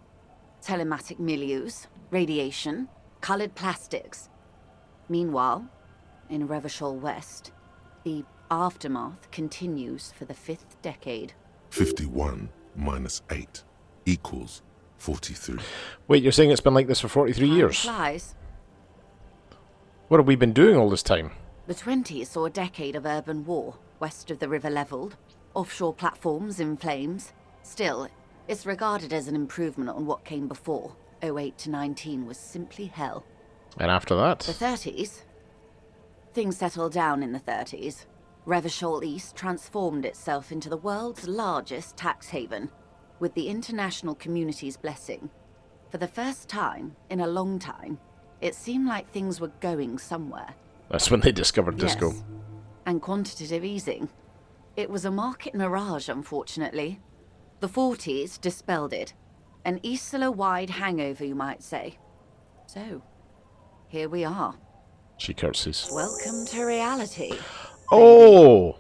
Speaker 8: Telematic milieus, radiation, colored plastics. Meanwhile, in Revachol West, the aftermath continues for the 5th decade.
Speaker 2: 51 minus 8 equals 43.
Speaker 1: Wait, you're saying it's been like this for 43
Speaker 8: Time
Speaker 1: years?
Speaker 8: flies.
Speaker 1: What have we been doing all this time?
Speaker 8: The 20s saw a decade of urban war, west of the river leveled, offshore platforms in flames. Still, it's regarded as an improvement on what came before. 08 to 19 was simply hell.
Speaker 1: And after that?
Speaker 8: The 30s? Things settled down in the 30s. Revachol East transformed itself into the world's largest tax haven, with the international community's blessing. For the first time in a long time, it seemed like things were going somewhere.
Speaker 1: That's when they discovered disco.
Speaker 8: Yes. And quantitative easing. It was a market mirage, unfortunately. The 40s dispelled it. An Isla-wide hangover, you might say. So, here we are.
Speaker 1: She curtsies.
Speaker 8: Welcome to reality.
Speaker 1: Oh!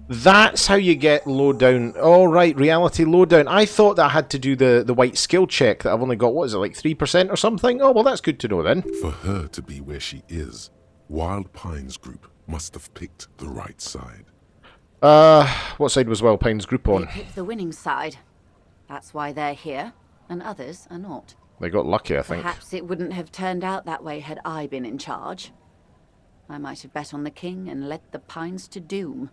Speaker 1: That's how you get low down. Oh, right, reality low down. I thought that had to do the white skill check that I've only got, what is it, like 3% or something? Oh, well, that's good to know then.
Speaker 2: For her to be where she is, Wild Pines Group must have picked the right side.
Speaker 1: What side was Wild Pines Group on?
Speaker 8: They picked the winning side. That's why they're here, and others are not.
Speaker 1: They got lucky, I think.
Speaker 8: Perhaps it wouldn't have turned out that way had I been in charge. I might have bet on the king and led the Pines to doom.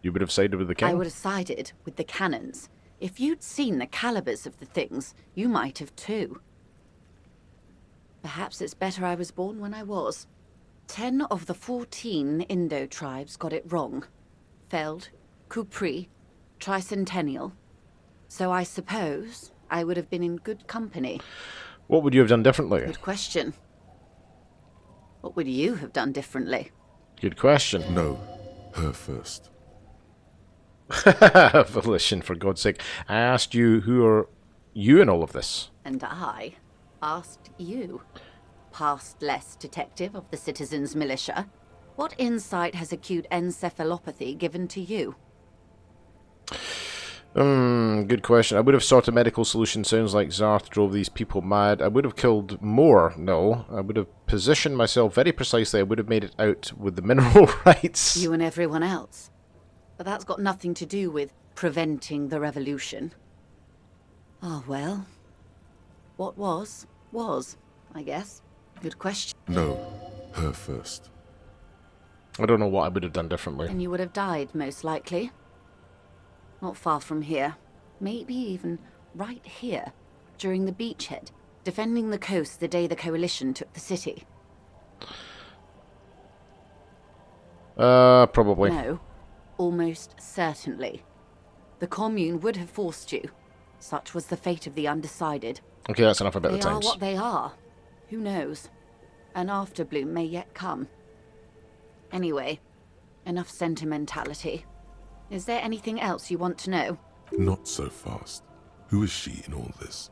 Speaker 1: You would have sided with the king?
Speaker 8: I would have sided with the cannons. If you'd seen the calibers of the things, you might have too. Perhaps it's better I was born when I was. 10 of the 14 Indo tribes got it wrong. Feld, Kupri, Tricentennial. So I suppose I would have been in good company.
Speaker 1: What would you have done differently?
Speaker 8: Good question. What would you have done differently?
Speaker 1: Good question.
Speaker 2: No, her first.
Speaker 1: Volition, for God's sake. I asked you, who are you in all of this?
Speaker 8: And I asked you, past-less detective of the Citizens Militia, what insight has acute encephalopathy given to you?
Speaker 1: Good question. I would have sought a medical solution. Sounds like Zarth drove these people mad. I would have killed more. No. I would have positioned myself very precisely. I would have made it out with the mineral rights.
Speaker 8: You and everyone else. But that's got nothing to do with preventing the revolution. Ah, well. What was, I guess. Good question.
Speaker 2: No, her first.
Speaker 1: I don't know what I would have done differently.
Speaker 8: And you would have died, most likely. Not far from here. Maybe even right here, during the beachhead, defending the coast the day the Coalition took the city.
Speaker 1: Probably.
Speaker 8: No, almost certainly. The Commune would have forced you. Such was the fate of the undecided.
Speaker 1: Okay, that's enough about the
Speaker 8: They
Speaker 1: times.
Speaker 8: are what they are. Who knows? An afterbloom may yet come. Anyway, enough sentimentality. Is there anything else you want to know?
Speaker 2: Not so fast. Who is she in all this?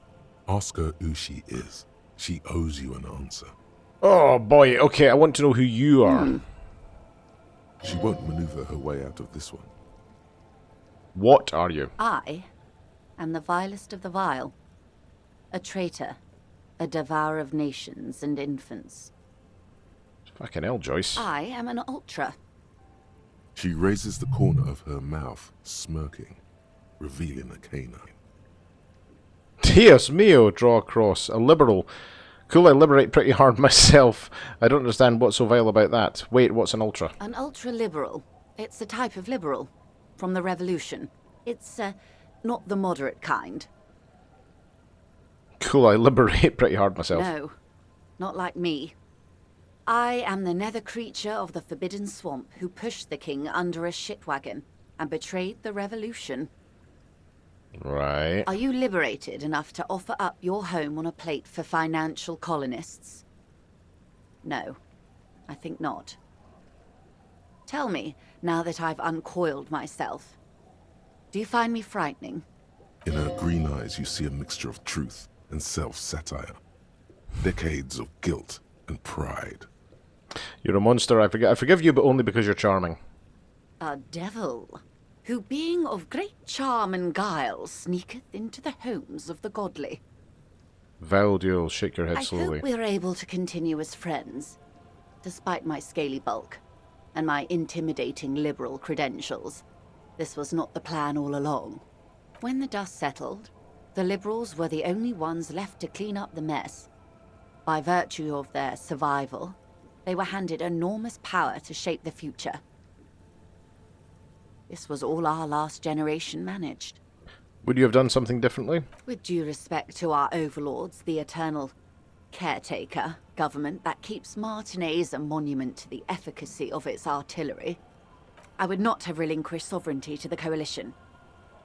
Speaker 2: Ask her who she is. She owes you an answer.
Speaker 1: Oh boy, okay, I want to know who you are.
Speaker 2: She won't maneuver her way out of this one.
Speaker 1: What are you?
Speaker 8: I am the vilest of the vile. A traitor. A devourer of nations and infants.
Speaker 1: Fucking hell, Joyce.
Speaker 8: I am an ultra.
Speaker 2: She raises the corner of her mouth, smirking, revealing a canine.
Speaker 1: Dios mio, draw a cross. A liberal. Cool, I liberate pretty hard myself. I don't understand what's so vile about that. Wait, what's an ultra?
Speaker 8: An ultra-liberal. It's a type of liberal. From the revolution. It's, not the moderate kind.
Speaker 1: Cool, I liberate pretty hard myself.
Speaker 8: No, not like me. I am the nether creature of the Forbidden Swamp who pushed the king under a shitwagon and betrayed the revolution.
Speaker 1: Right.
Speaker 8: Are you liberated enough to offer up your home on a plate for financial colonists? No, I think not. Tell me, now that I've uncoiled myself, do you find me frightening?
Speaker 2: In her green eyes, you see a mixture of truth and self-satire. Decades of guilt and pride.
Speaker 1: You're a monster, I forgive you, but only because you're charming.
Speaker 8: A devil. who being of great charm and guile sneaketh into the homes of the godly.
Speaker 1: Valdiel, shake your head
Speaker 8: I
Speaker 1: slowly.
Speaker 8: hope we're able to continue as friends, despite my scaly bulk and my intimidating liberal credentials. This was not the plan all along. When the dust settled, the liberals were the only ones left to clean up the mess. By virtue of their survival, they were handed enormous power to shape the future. This was all our last generation managed.
Speaker 1: Would you have done something differently?
Speaker 8: With due respect to our overlords, the eternal caretaker government that keeps Martinaise a monument to the efficacy of its artillery, I would not have relinquished sovereignty to the Coalition.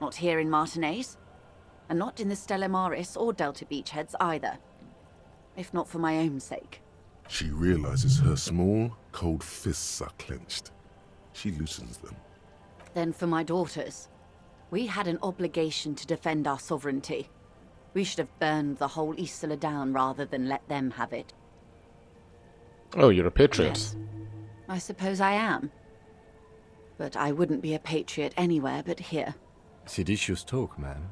Speaker 8: Not here in Martinaise, and not in the Stella Maris or Delta Beachheads either. If not for my own sake.
Speaker 2: She realizes her small, cold fists are clenched. She loosens them.
Speaker 8: Then for my daughters. We had an obligation to defend our sovereignty. We should have burned the whole Isola down rather than let them have it.
Speaker 1: Oh, you're a patriot.
Speaker 8: Yes, I suppose I am. But I wouldn't be a patriot anywhere but here.
Speaker 11: Seditious talk, man.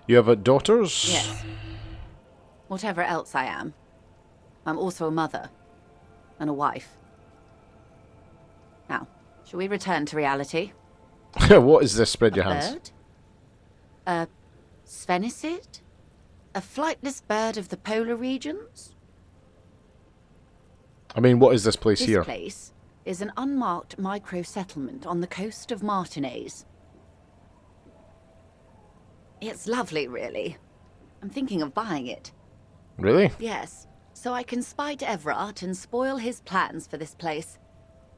Speaker 1: You have daughters?
Speaker 8: Yes. Whatever else I am, I'm also a mother. And a wife. Now, shall we return to reality?
Speaker 1: What is this? Spread your hands.
Speaker 8: Bird? A sphenicid? A flightless bird of the polar regions?
Speaker 1: I mean, what is this place
Speaker 8: This
Speaker 1: here?
Speaker 8: place is an unmarked micro-settlement on the coast of Martinaise. It's lovely, really. I'm thinking of buying it.
Speaker 1: Really?
Speaker 8: Yes, so I can spite Everard and spoil his plans for this place.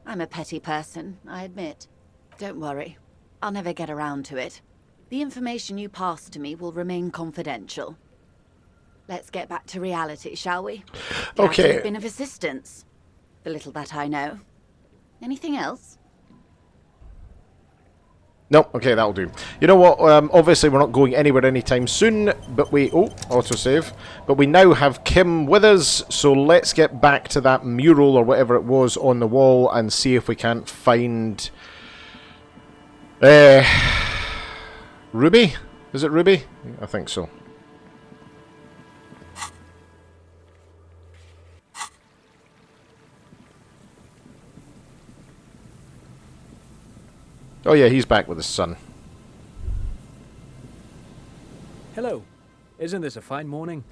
Speaker 8: I'm a petty person, I admit. Don't worry, I'll never get around to it. The information you pass to me will remain confidential. Let's get back to reality, shall we? Glad
Speaker 1: Okay.
Speaker 8: to have been of assistance. The little that I know. Anything else?
Speaker 1: No, okay, that'll do. You know what? Obviously, we're not going anywhere anytime soon, but we... Oh, autosave. But we now have Kim with us, so let's get back to that mural or whatever it was on the wall and see if we can't find... Ruby? Is it Ruby? I think so. Oh yeah, he's back with his son.
Speaker 13: Hello. Isn't this a fine morning?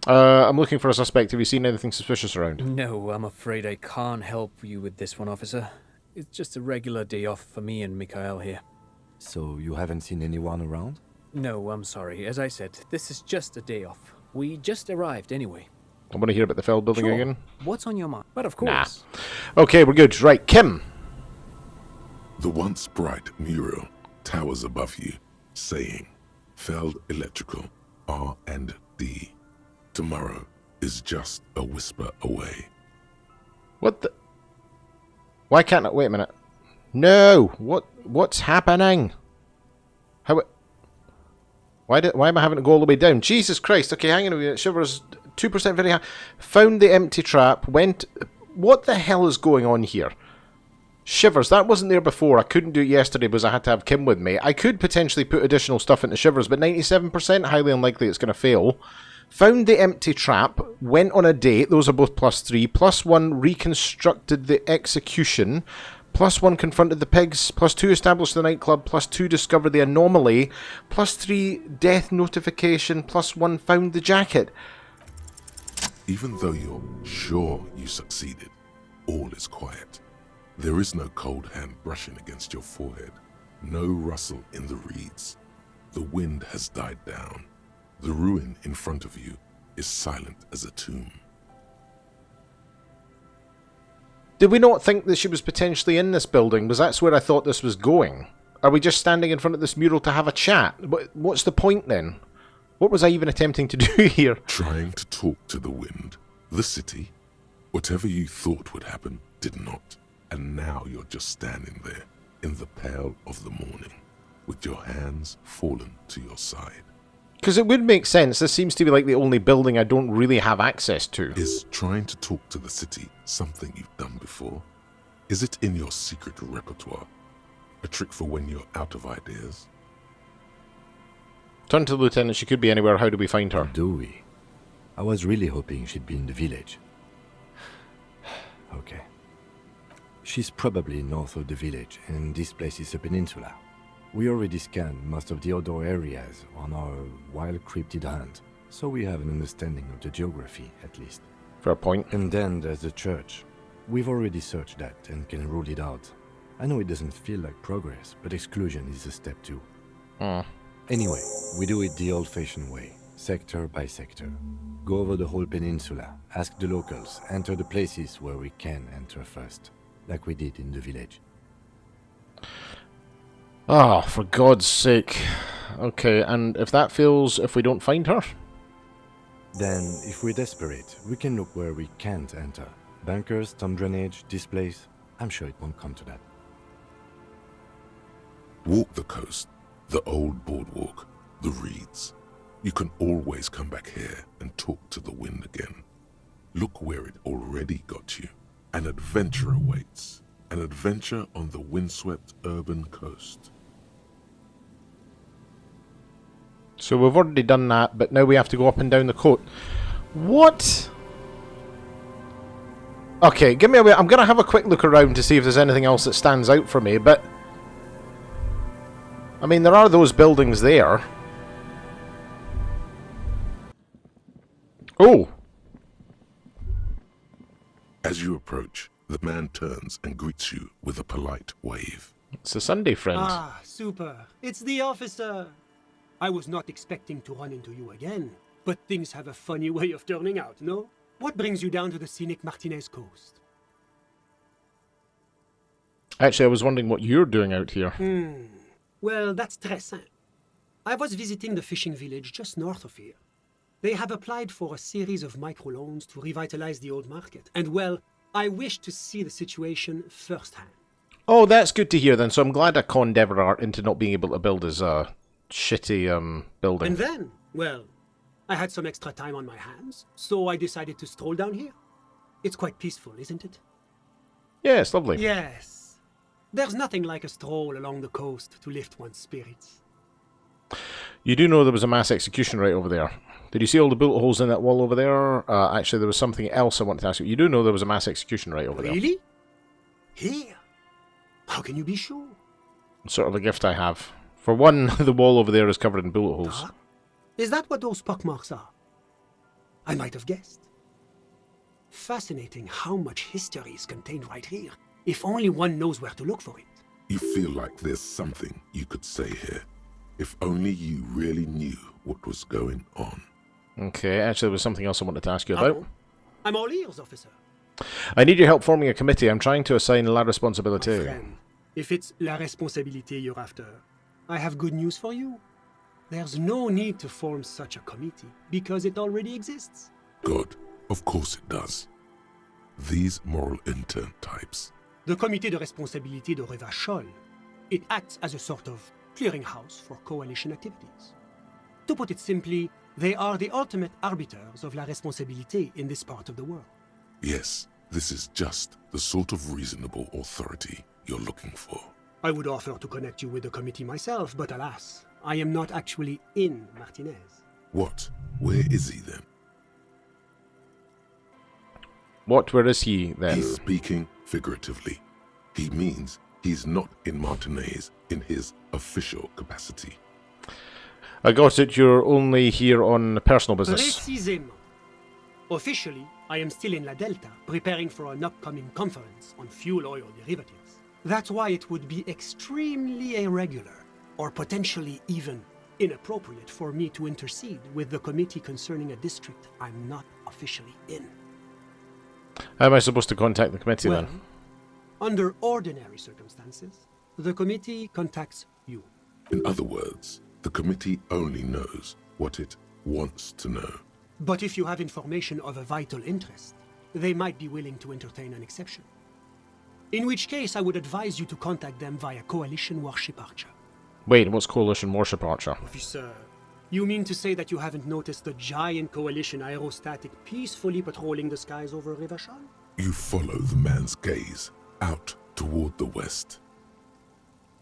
Speaker 1: I'm looking for a suspect. Have you seen anything suspicious around?
Speaker 13: No, I'm afraid I can't help you with this one, officer. It's just a regular day off for me and Mikhail here.
Speaker 11: So you haven't seen anyone around?
Speaker 13: No, I'm sorry. As I said, this is just a day off. We just arrived anyway.
Speaker 1: I want to hear about the Feld building
Speaker 13: Sure.
Speaker 1: again.
Speaker 13: What's on your mind? But of course.
Speaker 1: Nah. Okay, we're good. Right, Kim.
Speaker 2: The once bright mural towers above you, saying, Feld Electrical, R&D. Tomorrow is just a whisper away.
Speaker 1: What the... Why can't I... Wait a minute. No! What's happening? How... Why am I having to go all the way down? Jesus Christ. Okay, hang on a minute. Shivers 2% very high. Found the empty trap. Went... What the hell is going on here? Shivers, that wasn't there before. I couldn't do it yesterday because I had to have Kim with me. I could potentially put additional stuff into Shivers, but 97%, highly unlikely it's going to fail. Found the empty trap, went on a date, those are both +3, +1 reconstructed the execution, +1 confronted the pigs, +2 established the nightclub, +2 discovered the anomaly, +3 death notification, +1 found the jacket.
Speaker 2: Even though you're sure you succeeded, all is quiet. There is no cold hand brushing against your forehead, no rustle in the reeds. The wind has died down. The ruin in front of you is silent as a tomb.
Speaker 1: Did we not think that she was potentially in this building? Because that's where I thought this was going. Are we just standing in front of this mural to have a chat? What's the point then? What was I even attempting to do here?
Speaker 2: Trying to talk to the wind, the city. Whatever you thought would happen did not. And now you're just standing there in the pale of the morning with your hands fallen to your side.
Speaker 1: Because it would make sense. This seems to be like the only building I don't really have access to.
Speaker 2: Is trying to talk to the city something you've done before? Is it in your secret repertoire? A trick for when you're out of ideas?
Speaker 1: Turn to the lieutenant. She could be anywhere. How do we find her?
Speaker 11: Do we? I was really hoping she'd be in the village. Okay. She's probably north of the village, and this place is a peninsula. We already scanned most of the outdoor areas on our wild cryptid hunt, so we have an understanding of the geography, at least.
Speaker 1: Fair point.
Speaker 11: And then there's the church. We've already searched that and can rule it out. I know it doesn't feel like progress, but exclusion is a step too. Anyway, we do it the old-fashioned way, sector by sector. Go over the whole peninsula, ask the locals, enter the places where we can enter first, like we did in the village.
Speaker 1: Oh, for God's sake. Okay, and if that fails, if we don't find her?
Speaker 11: Then, if we're desperate, we can look where we can't enter. Bunkers, storm drainage, this place. I'm sure it won't come to that.
Speaker 2: Walk the coast, the old boardwalk, the reeds. You can always come back here and talk to the wind again. Look where it already got you. An adventure awaits. An adventure on the windswept urban coast.
Speaker 1: So we've already done that, but now we have to go up and down the coast. What? Okay, give me a wait. I'm going to have a quick look around to see if there's anything else that stands out for me, but... I mean, there are those buildings there. Oh!
Speaker 2: As you approach, the man turns and greets you with a polite wave.
Speaker 1: It's a Sunday friend.
Speaker 14: Ah, super. It's the officer. I was not expecting to run into you again, but things have a funny way of turning out, no? What brings you down to the scenic Martinez coast?
Speaker 1: Actually, I was wondering what you're doing out here.
Speaker 14: Well, that's très simple. I was visiting the fishing village just north of here. They have applied for a series of microloans to revitalize the old market. And well, I wish to see the situation firsthand.
Speaker 1: Oh, that's good to hear then. So I'm glad I conned Everard into not being able to build his shitty building.
Speaker 14: And then, well, I had some extra time on my hands, so I decided to stroll down here. It's quite peaceful, isn't it?
Speaker 1: Yeah, it's lovely.
Speaker 14: Yes. There's nothing like a stroll along the coast to lift one's spirits.
Speaker 1: You do know there was a mass execution right over there. Did you see all the bullet holes in that wall over there? Actually, there was something else I wanted to ask you. You do know there was a mass execution right over there.
Speaker 14: Really? Here? How can you be sure?
Speaker 1: Sort of a gift I have. For one, the wall over there is covered in bullet holes.
Speaker 14: Huh? Is that what those pockmarks are? I might have guessed. Fascinating how much history is contained right here, if only one knows where to look for it.
Speaker 2: You feel like there's something you could say here, if only you really knew what was going on.
Speaker 1: Okay, actually there was something else I wanted to ask you about.
Speaker 14: I'm all ears, officer.
Speaker 1: I need your help forming a committee. I'm trying to assign La Responsabilité.
Speaker 14: Friend, if it's La Responsabilité you're after, I have good news for you. There's no need to form such a committee, because it already exists.
Speaker 2: Good. Of course it does. These moral intern types.
Speaker 14: The Comité de Responsabilité de Revachol. It acts as a sort of clearinghouse for coalition activities. To put it simply, they are the ultimate arbiters of La Responsabilité in this part of the world.
Speaker 2: Yes, this is just the sort of reasonable authority you're looking for.
Speaker 14: I would offer to connect you with the committee myself, but alas, I am not actually in Martinez.
Speaker 2: What? Where is he then?
Speaker 1: What? Where is he then?
Speaker 2: He's speaking figuratively. He means he's not in Martinez in his official capacity.
Speaker 1: I got it, you're only here on personal business.
Speaker 14: Précisément. Officially, I am still in La Delta, preparing for an upcoming conference on fuel oil derivatives. That's why it would be extremely irregular, or potentially even inappropriate for me to intercede with the committee concerning a district I'm not officially in.
Speaker 1: How am I supposed to contact the committee
Speaker 14: Well,
Speaker 1: then?
Speaker 14: under ordinary circumstances, the committee contacts you.
Speaker 2: In other words, the committee only knows what it wants to know.
Speaker 14: But if you have information of a vital interest, they might be willing to entertain an exception. In which case, I would advise you to contact them via Coalition Warship Archer.
Speaker 1: Wait, what's Coalition Warship Archer?
Speaker 14: Officer, you mean to say that you haven't noticed the giant Coalition aerostatic peacefully patrolling the skies over Revachol?
Speaker 2: You follow the man's gaze out toward the west.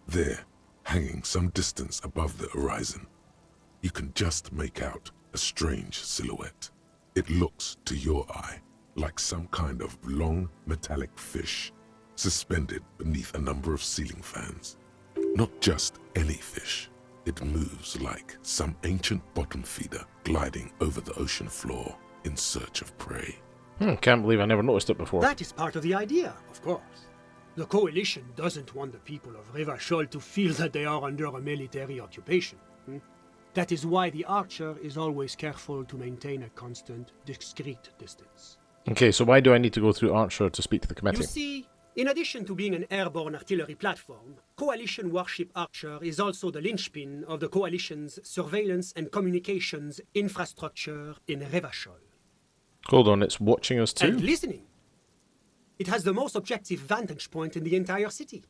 Speaker 2: There, hanging some distance above the horizon, you can just make out a strange silhouette. It looks, to your eye, like some kind of long metallic fish suspended beneath a number of ceiling fans. Not just any fish. It moves like some ancient bottom feeder gliding over the ocean floor in search of prey.
Speaker 1: Can't believe I never noticed it before.
Speaker 14: That is part of the idea, of course. The Coalition doesn't want the people of Rivachol to feel that they are under a military occupation. That is why the archer is always careful to maintain a constant, discreet distance.
Speaker 1: Okay, so why do I need to go through Archer to speak to the committee?
Speaker 14: You see, in addition to being an airborne artillery platform, Coalition Warship Archer is also the linchpin of the Coalition's surveillance and communications infrastructure in Rivachol.
Speaker 1: Hold on, it's watching us too?
Speaker 14: And listening. It has the most objective vantage point in the entire city.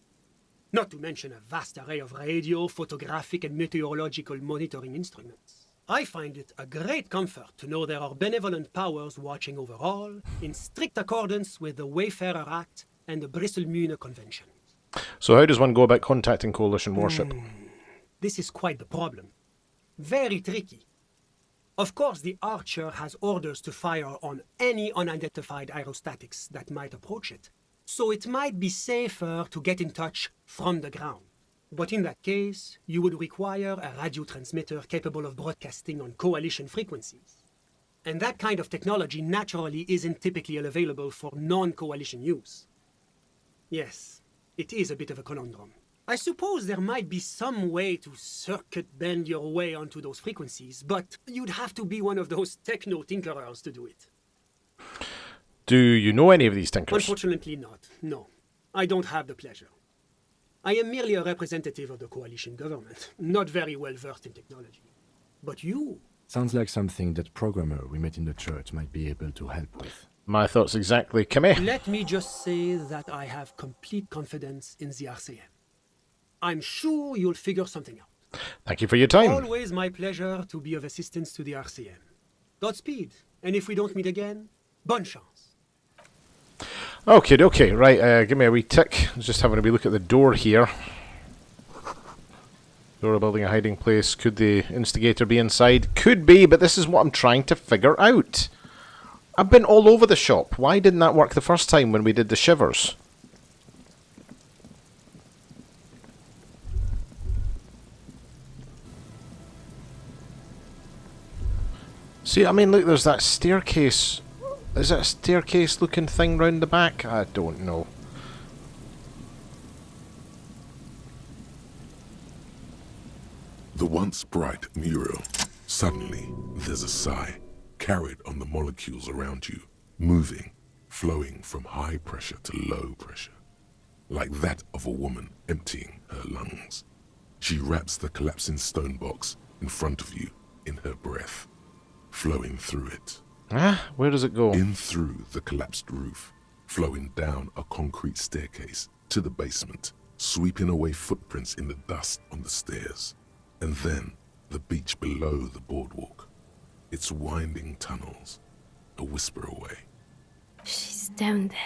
Speaker 14: Not to mention a vast array of radio, photographic, and meteorological monitoring instruments. I find it a great comfort to know there are benevolent powers watching over all, in strict accordance with the Wayfarer Act and the Bristlemune Convention.
Speaker 1: So how does one go about contacting Coalition warship?
Speaker 14: This is quite the problem. Very tricky. Of course, the Archer has orders to fire on any unidentified aerostatics that might approach it, so it might be safer to get in touch from the ground. But in that case, you would require a radio transmitter capable of broadcasting on Coalition frequencies. And that kind of technology naturally isn't typically available for non-Coalition use. Yes, it is a bit of a conundrum. I suppose there might be some way to circuit bend your way onto those frequencies, but you'd have to be one of those techno-tinkerers to do it.
Speaker 1: Do you know any of these tinkers?
Speaker 14: Unfortunately not, no. I don't have the pleasure. I am merely a representative of the Coalition government, not very well versed in technology. But you...
Speaker 11: Sounds like something that programmer we met in the church might be able to help with.
Speaker 1: My thoughts exactly. Come here.
Speaker 14: Let me just say that I have complete confidence in the RCM. I'm sure you'll figure something out.
Speaker 1: Thank you for your time.
Speaker 14: Always my pleasure to be of assistance to the RCM. Godspeed, and if we don't meet again, bonne chance.
Speaker 1: Okay, right, give me a wee tick. Just having a wee look at the door here. Door building a hiding place. Could the instigator be inside? Could be, but this is what I'm trying to figure out. I've been all over the shop. Why didn't that work the first time when we did the shivers? See, I mean, look, there's that staircase. Is it a staircase looking thing round the back? I don't know.
Speaker 2: The once bright mural. Suddenly, there's a sigh, carried on the molecules around you, moving, flowing from high pressure to low pressure, like that of a woman emptying her lungs. She wraps the collapsing stone box in front of you in her breath, flowing through it.
Speaker 1: Where does it go?
Speaker 2: In through the collapsed roof, flowing down a concrete staircase to the basement, sweeping away footprints in the dust on the stairs, and then the beach below the boardwalk, its winding tunnels, a whisper away.
Speaker 15: She's down there.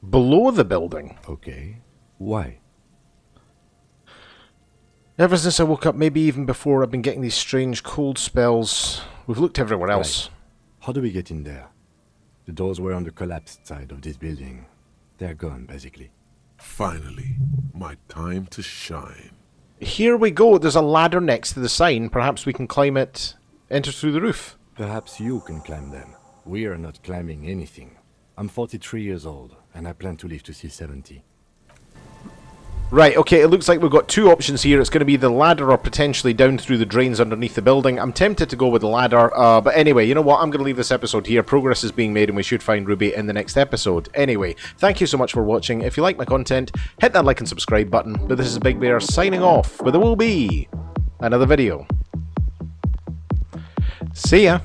Speaker 1: Below the building?
Speaker 11: Okay. Why?
Speaker 1: Ever since I woke up, maybe even before, I've been getting these strange cold spells. We've looked everywhere else.
Speaker 11: Right. How do we get in there? The doors were on the collapsed side of this building. They're gone, basically.
Speaker 2: Finally, my time to shine.
Speaker 1: Here we go. There's a ladder next to the sign. Perhaps we can climb it, enter through the roof.
Speaker 11: Perhaps you can climb them. We are not climbing anything. I'm 43 years old, and I plan to live to see 70.
Speaker 1: Right, okay, it looks like we've got two options here. It's going to be the ladder or potentially down through the drains underneath the building. I'm tempted to go with the ladder, but anyway, you know what? I'm going to leave this episode here. Progress is being made and we should find Ruby in the next episode. Anyway, thank you so much for watching. If you like my content, hit that like and subscribe button. But this is Big Bear signing off, but there will be another video. See ya!